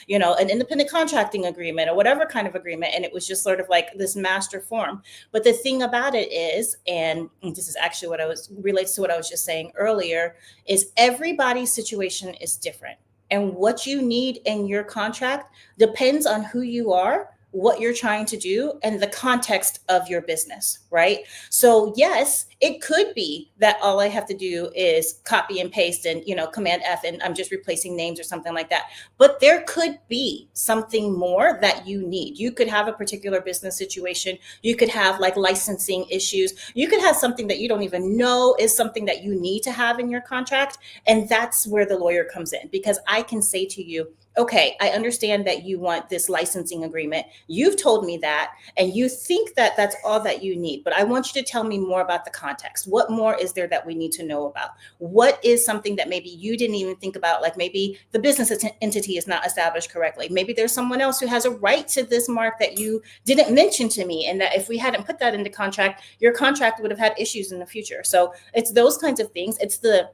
an independent contracting agreement, or whatever kind of agreement. And it was just sort of like this master form. But the thing about it is, and this is actually relates to what I was just saying earlier, is everybody's situation is different. And what you need in your contract depends on who you are, what you're trying to do, and the context of your business, right? So yes, it could be that all I have to do is copy and paste and, Command F, and I'm just replacing names or something like that. But there could be something more that you need. You could have a particular business situation. You could have like licensing issues. You could have something that you don't even know is something that you need to have in your contract. And that's where the lawyer comes in, because I can say to you, okay, I understand that you want this licensing agreement. You've told me that, and you think that that's all that you need, but I want you to tell me more about the context. What more is there that we need to know about? What is something that maybe you didn't even think about? Like maybe the business entity is not established correctly. Maybe there's someone else who has a right to this mark that you didn't mention to me. And that if we hadn't put that into contract, your contract would have had issues in the future. So it's those kinds of things. It's the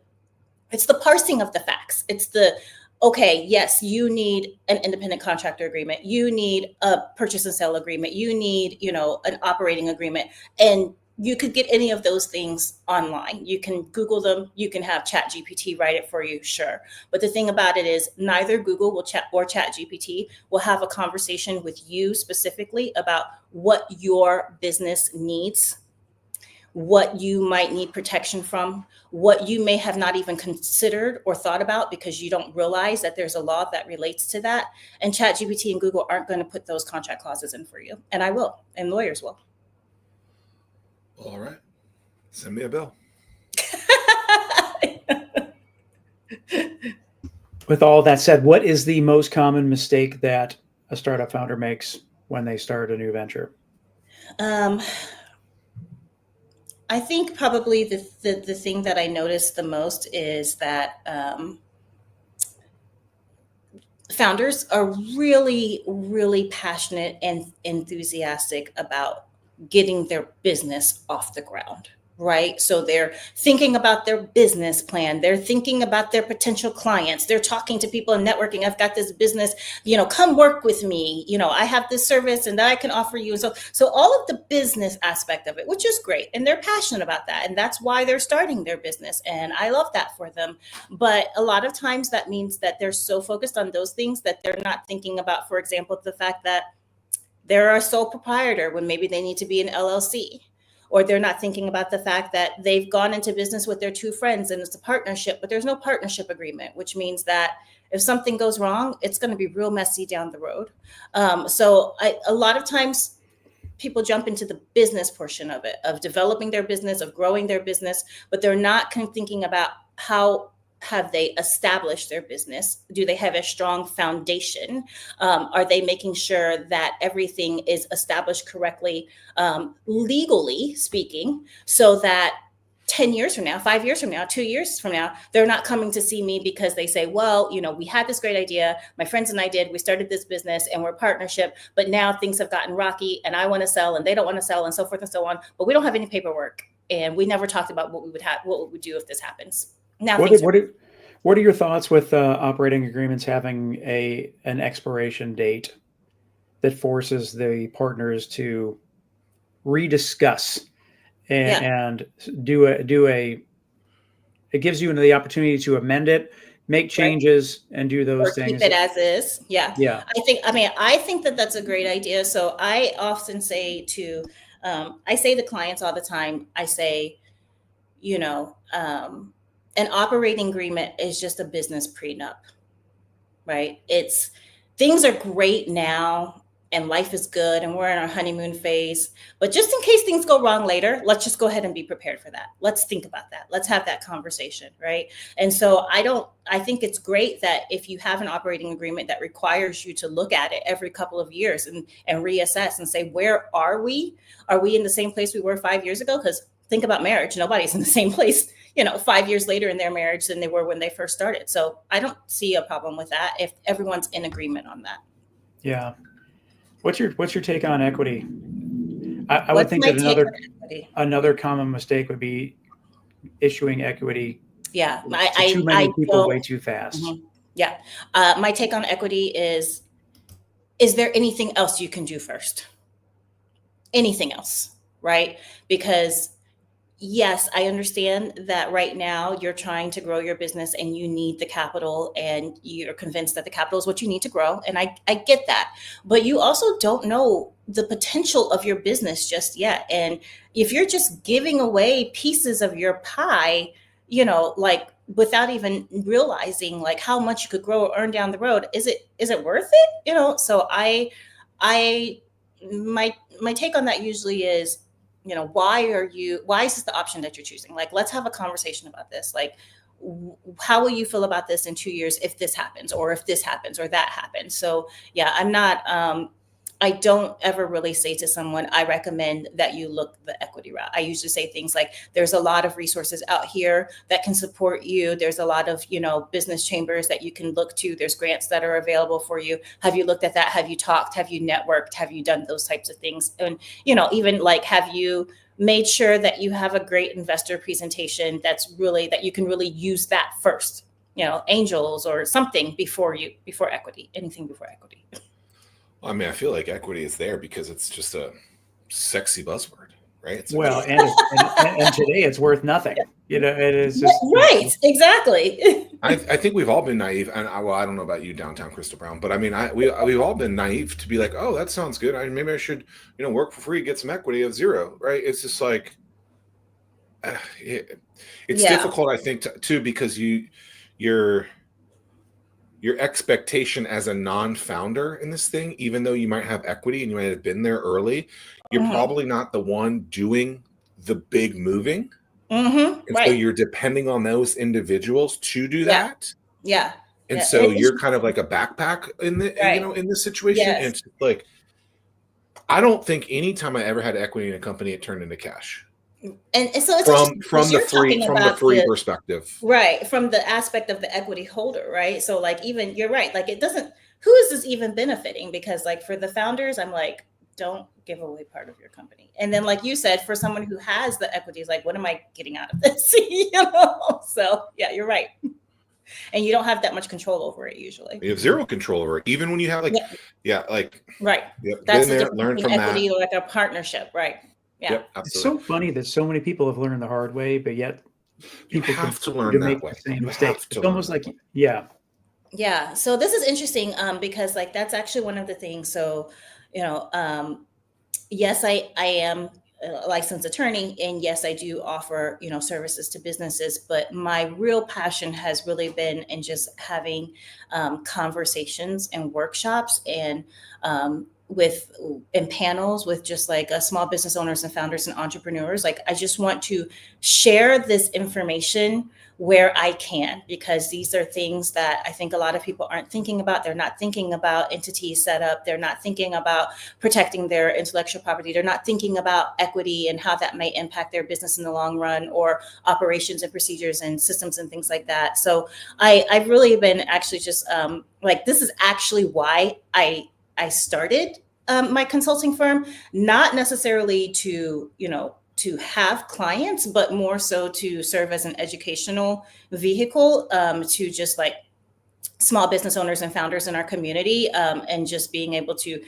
parsing of the facts. It's okay, yes, you need an independent contractor agreement. You need a purchase and sale agreement. You need, an operating agreement. And you could get any of those things online. You can Google them. You can have ChatGPT write it for you, sure. But the thing about it is neither Google or ChatGPT will have a conversation with you specifically about what your business needs, what you might need protection from, what you may have not even considered or thought about because you don't realize that there's a law that relates to that. And ChatGPT and Google aren't going to put those contract clauses in for you. And I will, and lawyers will. All right. Send me a bill. With all that said, what is the most common mistake that a startup founder makes when they start a new venture? I think probably the thing that I noticed the most is that founders are really, really passionate and enthusiastic about getting their business off the ground, right? So they're thinking about their business plan. They're thinking about their potential clients. They're talking to people and networking. I've got this business, come work with me. I have this service and that I can offer you. And so all of the business aspect of it, which is great. And they're passionate about that. And that's why they're starting their business. And I love that for them. But a lot of times that means that they're so focused on those things that they're not thinking about, for example, the fact that they're a sole proprietor when maybe they need to be an LLC. Or they're not thinking about the fact that they've gone into business with their two friends and it's a partnership, but there's no partnership agreement, which means that if something goes wrong, it's going to be real messy down the road. So a lot of times people jump into the business portion of it, of developing their business, of growing their business, but they're not kind of thinking about how have they established their business? Do they have a strong foundation? Are they making sure that everything is established correctly, legally speaking, so that 10 years from now, 5 years from now, 2 years from now, they're not coming to see me because they say, well, we had this great idea. My friends and I we started this business and we're a partnership, but now things have gotten rocky and I want to sell and they don't want to sell and so forth and so on. But we don't have any paperwork and we never talked about what we would do if this happens. Now, what are your thoughts with operating agreements having an expiration date that forces the partners to rediscuss and it gives you the opportunity to amend it, make changes, and do those things. Keep it as is. Yeah. I think that that's a great idea. So I often say I say to clients all the time, I say, an operating agreement is just a business prenup, right? Things are great now and life is good and we're in our honeymoon phase, but just in case things go wrong later, let's just go ahead and be prepared for that. Let's think about that. Let's have that conversation, right? And so I think it's great that if you have an operating agreement that requires you to look at it every couple of years and reassess and say, where are we? Are we in the same place we were 5 years ago? Because think about marriage. Nobody's in the same place, 5 years later in their marriage than they were when they first started. So I don't see a problem with that if everyone's in agreement on that. Yeah. What's your take on equity? I would What's think my that take on equity? another common mistake would be issuing equity Yeah, to too many I people don't. way too fast. Mhm. Yeah, my take on equity is there anything else you can do first? Anything else, right? Because yes, I understand that right now you're trying to grow your business and you need the capital and you're convinced that the capital is what you need to grow. And I get that. But you also don't know the potential of your business just yet. And if you're just giving away pieces of your pie, like without even realizing like how much you could grow or earn down the road, is it worth it? So I my take on that usually is, why is this the option that you're choosing? Like, let's have a conversation about this. Like, how will you feel about this in 2 years if this happens, or if this happens, or that happens? So yeah, I don't ever really say to someone, I recommend that you look the equity route. I usually say things like, there's a lot of resources out here that can support you. There's a lot of, business chambers that you can look to. There's grants that are available for you. Have you looked at that? Have you talked? Have you networked? Have you done those types of things? And, even like, have you made sure that you have a great investor presentation that you can really use that first, angels or something before equity, anything before equity. I mean, I feel like equity is there because it's just a sexy buzzword, right? It's Well, and today it's worth nothing. It is just right. Exactly. I think we've all been naive, and I don't know about you, downtown Crystal Brown, but I mean, we've all been naive to be like, oh, that sounds good. Maybe I should, work for free, get some equity of zero, right? It's just like, it's difficult, I think, too, because your expectation as a non-founder in this thing, even though you might have equity and you might have been there early, you're probably not the one doing the big moving. And right. so you're depending on those individuals to do that. Yeah. And so you're kind of like a backpack in in this situation. Yes. And it's like, I don't think anytime I ever had equity in a company, it turned into cash. And so it's from the free perspective, right? From the aspect of the equity holder, right? So like, even you're right, like who is this even benefiting? Because like for the founders, I'm like, don't give away part of your company. And then like you said, for someone who has the equities, like, what am I getting out of this? So yeah, you're right. And you don't have that much control over it usually. You have zero control over it, even when you have right. That's the difference learn from equity, that. like a partnership, right? Yeah. Yep, it's so funny that so many people have learned the hard way, but yet people have to learn that way. The same mistakes. It's almost like, yeah. So this is interesting because like that's actually one of the things. So, yes, I am a licensed attorney, and yes, I do offer, services to businesses, but my real passion has really been in just having conversations and workshops and in panels with just like small business owners and founders and entrepreneurs. Like, I just want to share this information where I can, because these are things that I think a lot of people aren't thinking about. They're not thinking about entity setup. They're not thinking about protecting their intellectual property. They're not thinking about equity and how that may impact their business in the long run, or operations and procedures and systems and things like that. So I've really been actually just like, this is actually why I started my consulting firm, not necessarily to have clients, but more so to serve as an educational vehicle to just like small business owners and founders in our community, and just being able to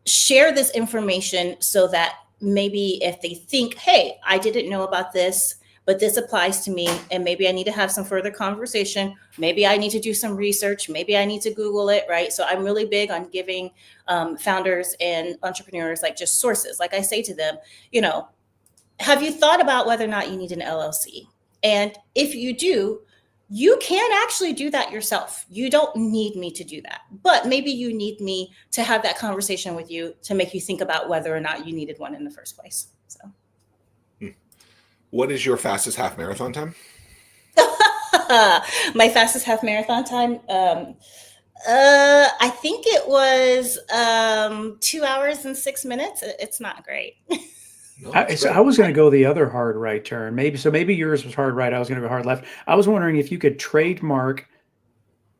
share this information so that maybe if they think, hey, I didn't know about this, but this applies to me, and maybe I need to have some further conversation. Maybe I need to do some research. Maybe I need to Google it, right? So I'm really big on giving founders and entrepreneurs like just sources. Like I say to them, have you thought about whether or not you need an LLC? And if you do, you can actually do that yourself. You don't need me to do that, but maybe you need me to have that conversation with you to make you think about whether or not you needed one in the first place. So. What is your fastest half marathon time? My fastest half marathon time? I think it was 2 hours and 6 minutes. It's not great. No, I was going to go the other hard right turn. Maybe yours was hard right. I was going to go hard left. I was wondering if you could trademark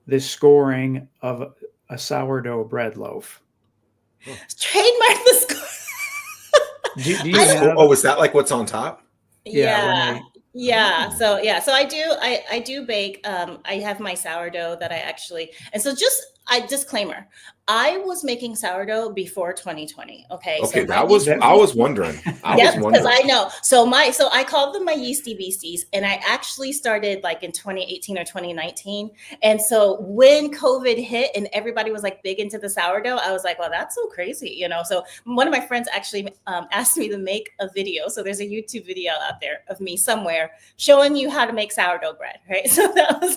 the scoring of a sourdough bread loaf. Trademark the score. Do you have? Oh, is that like what's on top? Yeah, So I do bake. I have my sourdough that I actually, and so disclaimer, I was making sourdough before 2020. Okay. Okay, So I was wondering. Because I know. So I called them my yeasty beasties, and I actually started like in 2018 or 2019. And so when COVID hit and everybody was like big into the sourdough, I was like, well, that's so crazy, you know. So one of my friends actually asked me to make a video. So there's a YouTube video out there of me somewhere showing you how to make sourdough bread, right? So that was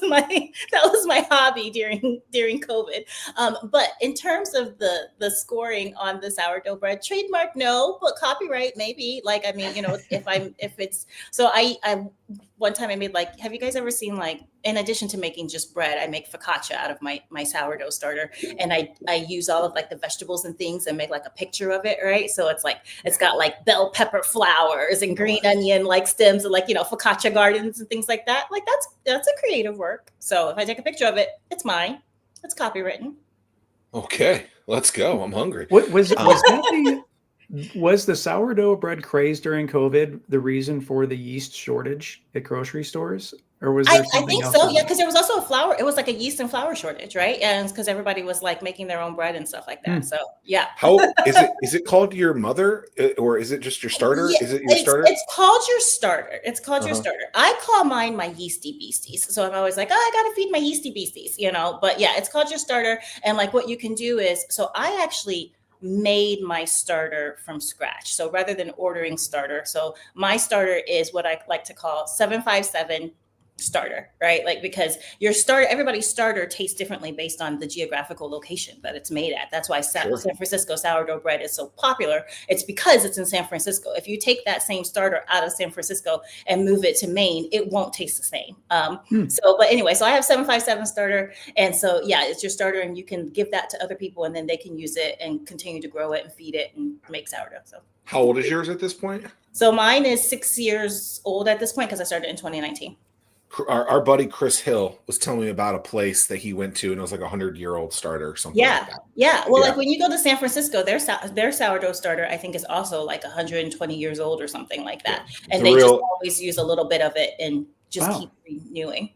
my hobby during COVID. But in terms of the scoring on the sourdough bread, trademark no, but copyright maybe. Like, I mean, you know, if it's so I one time I made, like, have you guys ever seen, like, in addition to making just bread, I make focaccia out of my sourdough starter, and I use all of like the vegetables and things and make like a picture of it, right? So it's got like bell pepper flowers and green onion like stems and, like, you know, focaccia gardens and things like that. Like that's a creative work. So if I take a picture of it, it's mine. It's copywritten. Okay, let's go. I'm hungry. Was the sourdough bread craze during COVID the reason for the yeast shortage at grocery stores, or was there something I think else? so, yeah, because there was also a flour. It was like a yeast and flour shortage, right? And because everybody was like making their own bread and stuff like that. So yeah. How is it called your mother, or is it just your starter? Yeah, is it your starter? It's called your starter. It's called your starter. I call mine my yeasty beasties. So I'm always like, oh, I gotta feed my yeasty beasties, you know. But yeah, it's called your starter. And like what you can do is, so I actually made my starter from scratch. So rather than ordering starter, so my starter is what I like to call 757 starter, right? Like, because your starter, everybody's starter tastes differently based on the geographical location that it's made at. That's why San Francisco sourdough bread is so popular. It's because it's in San Francisco. If you take that same starter out of San Francisco and move it to Maine, it won't taste the same. But anyway, so I have 757 starter. And so, yeah, it's your starter, and you can give that to other people, and then they can use it and continue to grow it and feed it and make sourdough. So how old is yours at this point? So mine is 6 years old at this point, because I started in 2019. Our buddy Chris Hill was telling me about a place that he went to, and it was like 100-year-old starter or something like that. Yeah. Well, like when you go to San Francisco, their sourdough starter, I think, is also like 120 years old or something like that. Yeah. And they just always use a little bit of it and just keep renewing.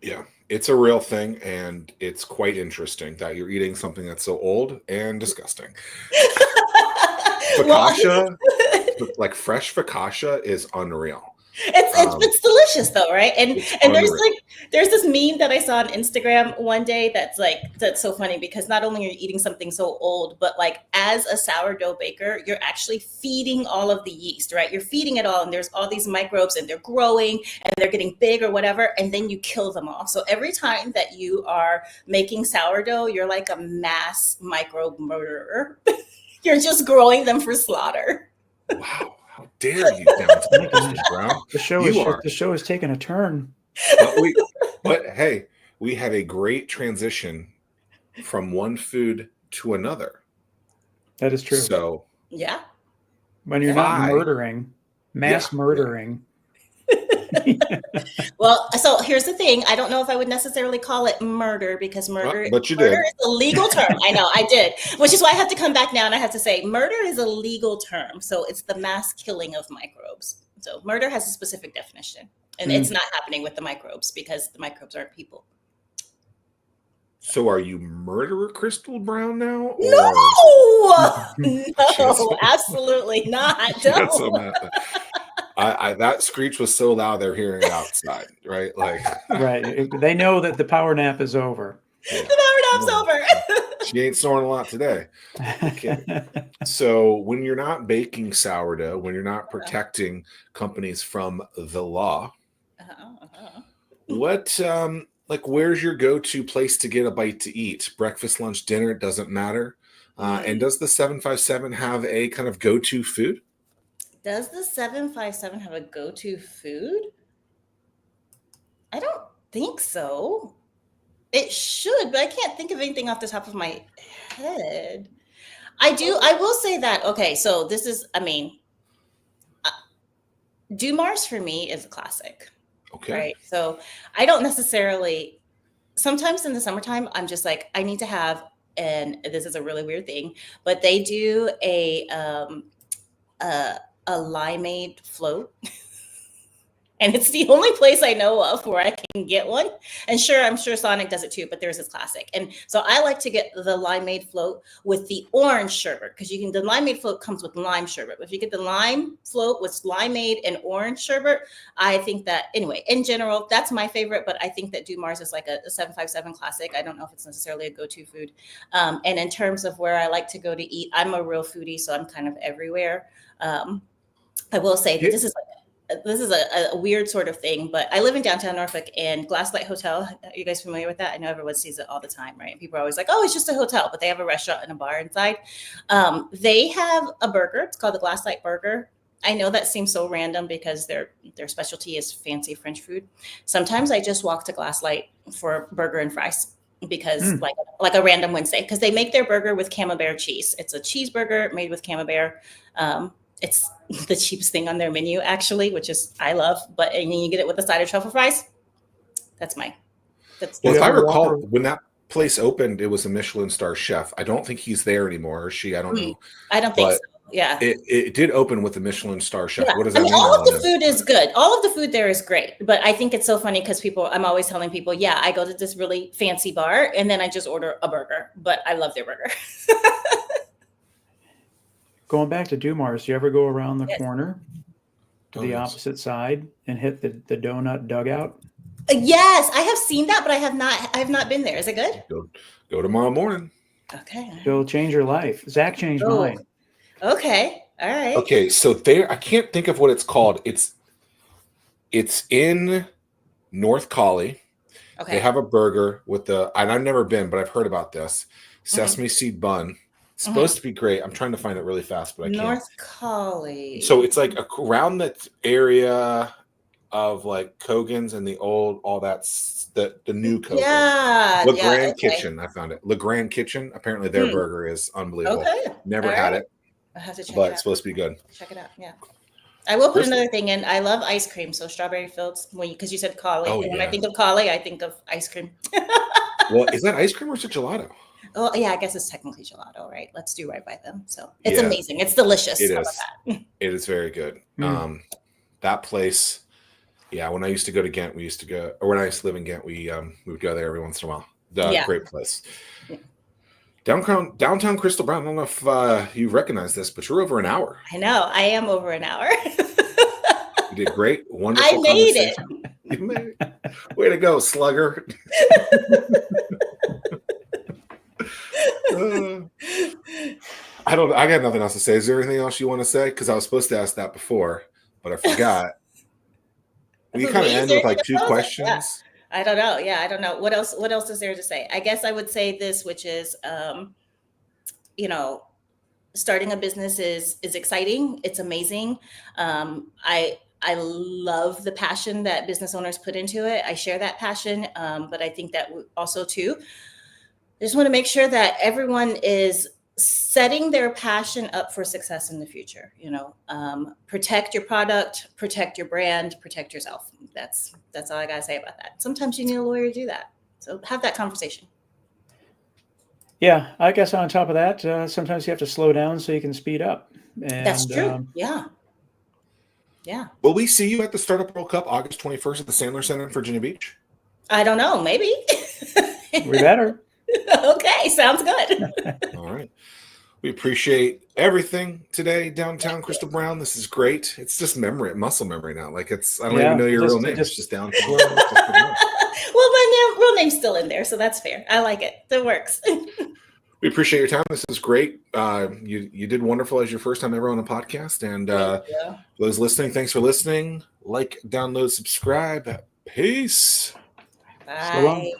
Yeah, it's a real thing, and it's quite interesting that you're eating something that's so old and disgusting. Focaccia, like fresh focaccia, is unreal. It's delicious though, right? And there's this meme that I saw on Instagram one day that's so funny, because not only are you eating something so old, but like as a sourdough baker, you're actually feeding all of the yeast, right? You're feeding it all, and there's all these microbes, and they're growing and they're getting big or whatever, and then you kill them all. So every time that you are making sourdough, you're like a mass microbe murderer. You're just growing them for slaughter. Wow. How dare you, down to Mr. Brown? The show has taken a turn. But hey, we had a great transition from one food to another. That is true. So yeah, when you're not mass murdering. Well, so here's the thing. I don't know if I would necessarily call it murder, because murder is a legal term. I know I did, which is why I have to come back now and I have to say murder is a legal term. So it's the mass killing of microbes. So murder has a specific definition, and it's not happening with the microbes, because the microbes aren't people. So are you murderer Crystal Brown now? Or? No, absolutely not. No. That screech was so loud they're hearing it outside, right? Like, right. They know that the power nap is over. Yeah. The power nap's over. She ain't snoring a lot today. Okay. So when you're not baking sourdough, when you're not protecting companies from the law, what where's your go-to place to get a bite to eat? Breakfast, lunch, dinner, it doesn't matter. And does the 757 have a kind of go-to food? Does the 757 have a go-to food? I don't think so. It should, but I can't think of anything off the top of my head. I will say that, okay, so this is, Dumars for me is a classic. Okay. Right? So I don't necessarily, sometimes in the summertime, I'm just like, I need to have and this is a really weird thing, but they do a limeade float. And it's the only place I know of where I can get one. And sure, I'm sure Sonic does it too, but theirs is classic. And so I like to get the limeade float with the orange sherbet, because the limeade float comes with lime sherbet. But if you get the lime float with limeade and orange sherbet, I think that, anyway, in general, that's my favorite. But I think that Dumars is like a 757 classic. I don't know if it's necessarily a go-to food. And in terms of where I like to go to eat, I'm a real foodie, so I'm kind of everywhere. I will say that this is a weird sort of thing, but I live in downtown Norfolk, and Glasslight Hotel. Are you guys familiar with that? I know everyone sees it all the time, right? People are always like, oh, it's just a hotel, but they have a restaurant and a bar inside. They have a burger. It's called the Glasslight Burger. I know that seems so random because their specialty is fancy French food. Sometimes I just walk to Glasslight for burger and fries because like a random Wednesday, because they make their burger with Camembert cheese. It's a cheeseburger made with Camembert. It's the cheapest thing on their menu, actually, which is I love. But and you get it with a side of truffle fries. That's well, if I recall, when that place opened, it was a Michelin star chef. I don't think he's there anymore, or she. I don't know. I don't think so. Yeah, it did open with a Michelin star chef. Yeah. What does that mean? All of the food is good. All of the food there is great. But I think it's so funny because I'm always telling people, yeah, I go to this really fancy bar and then I just order a burger. But I love their burger. Going back to Dumars, you ever go around the corner to the opposite side and hit the donut dugout? Yes, I have seen that, but I have not been there. Is it good? Go tomorrow morning. Okay. It'll change your life. Zach changed mine. Okay. All right. Okay, so I can't think of what it's called. It's in North Collie. Okay. They have a burger with and I've never been, but I've heard about this sesame seed bun. It's supposed to be great. I'm trying to find it really fast, but I can't. North Collie. So it's like around that area of like Kogan's and the new Kogan. Yeah. Le Grand Kitchen. I found it. Le Grand Kitchen. Apparently their burger is unbelievable. Okay. Never had it. I have to check but it out. It's supposed to be good. Check it out. Yeah. I will put another thing in. I love ice cream. So strawberry fields, because you said Collie. Oh, when I think of Collie, I think of ice cream. Well, is that ice cream or is it gelato? Oh, yeah, I guess it's technically gelato, right? Let's do right by them. So it's amazing. It's delicious. It is. It is very good. That place, when I used to go to Ghent, when I used to live in Ghent, we would go there every once in a while. Great place. Yeah. Downtown Crystal Brown. I don't know if you recognize this, but you're over an hour. I know. I am over an hour. You did great. Wonderful. I made it. You made it. Way to go, slugger. I got nothing else to say. Is there anything else you want to say? Because I was supposed to ask that before, but I forgot. We kind of end with like two questions. Yeah. I don't know. Yeah, I don't know. What else is there to say? I guess I would say this, which is, starting a business is exciting. It's amazing. I love the passion that business owners put into it. I share that passion, but I think that also too, I just want to make sure that everyone is setting their passion up for success in the future. Protect your product, protect your brand, protect yourself. That's all I got to say about that. Sometimes you need a lawyer to do that. So have that conversation. Yeah, I guess on top of that, sometimes you have to slow down so you can speed up. And, that's true. Yeah. Will we see you at the Startup World Cup August 21st at the Sandler Center in Virginia Beach? I don't know. Maybe. We better. Okay, sounds good. All right. We appreciate everything today, downtown Crystal Brown. This is great. It's just muscle memory now. Like I don't even know your real name. It's just downtown. Well, my real name's still in there, so that's fair. I like it. That works. We appreciate your time. This is great. You did wonderful as your first time ever on a podcast. And those listening, thanks for listening. Like, download, subscribe. Peace. Bye.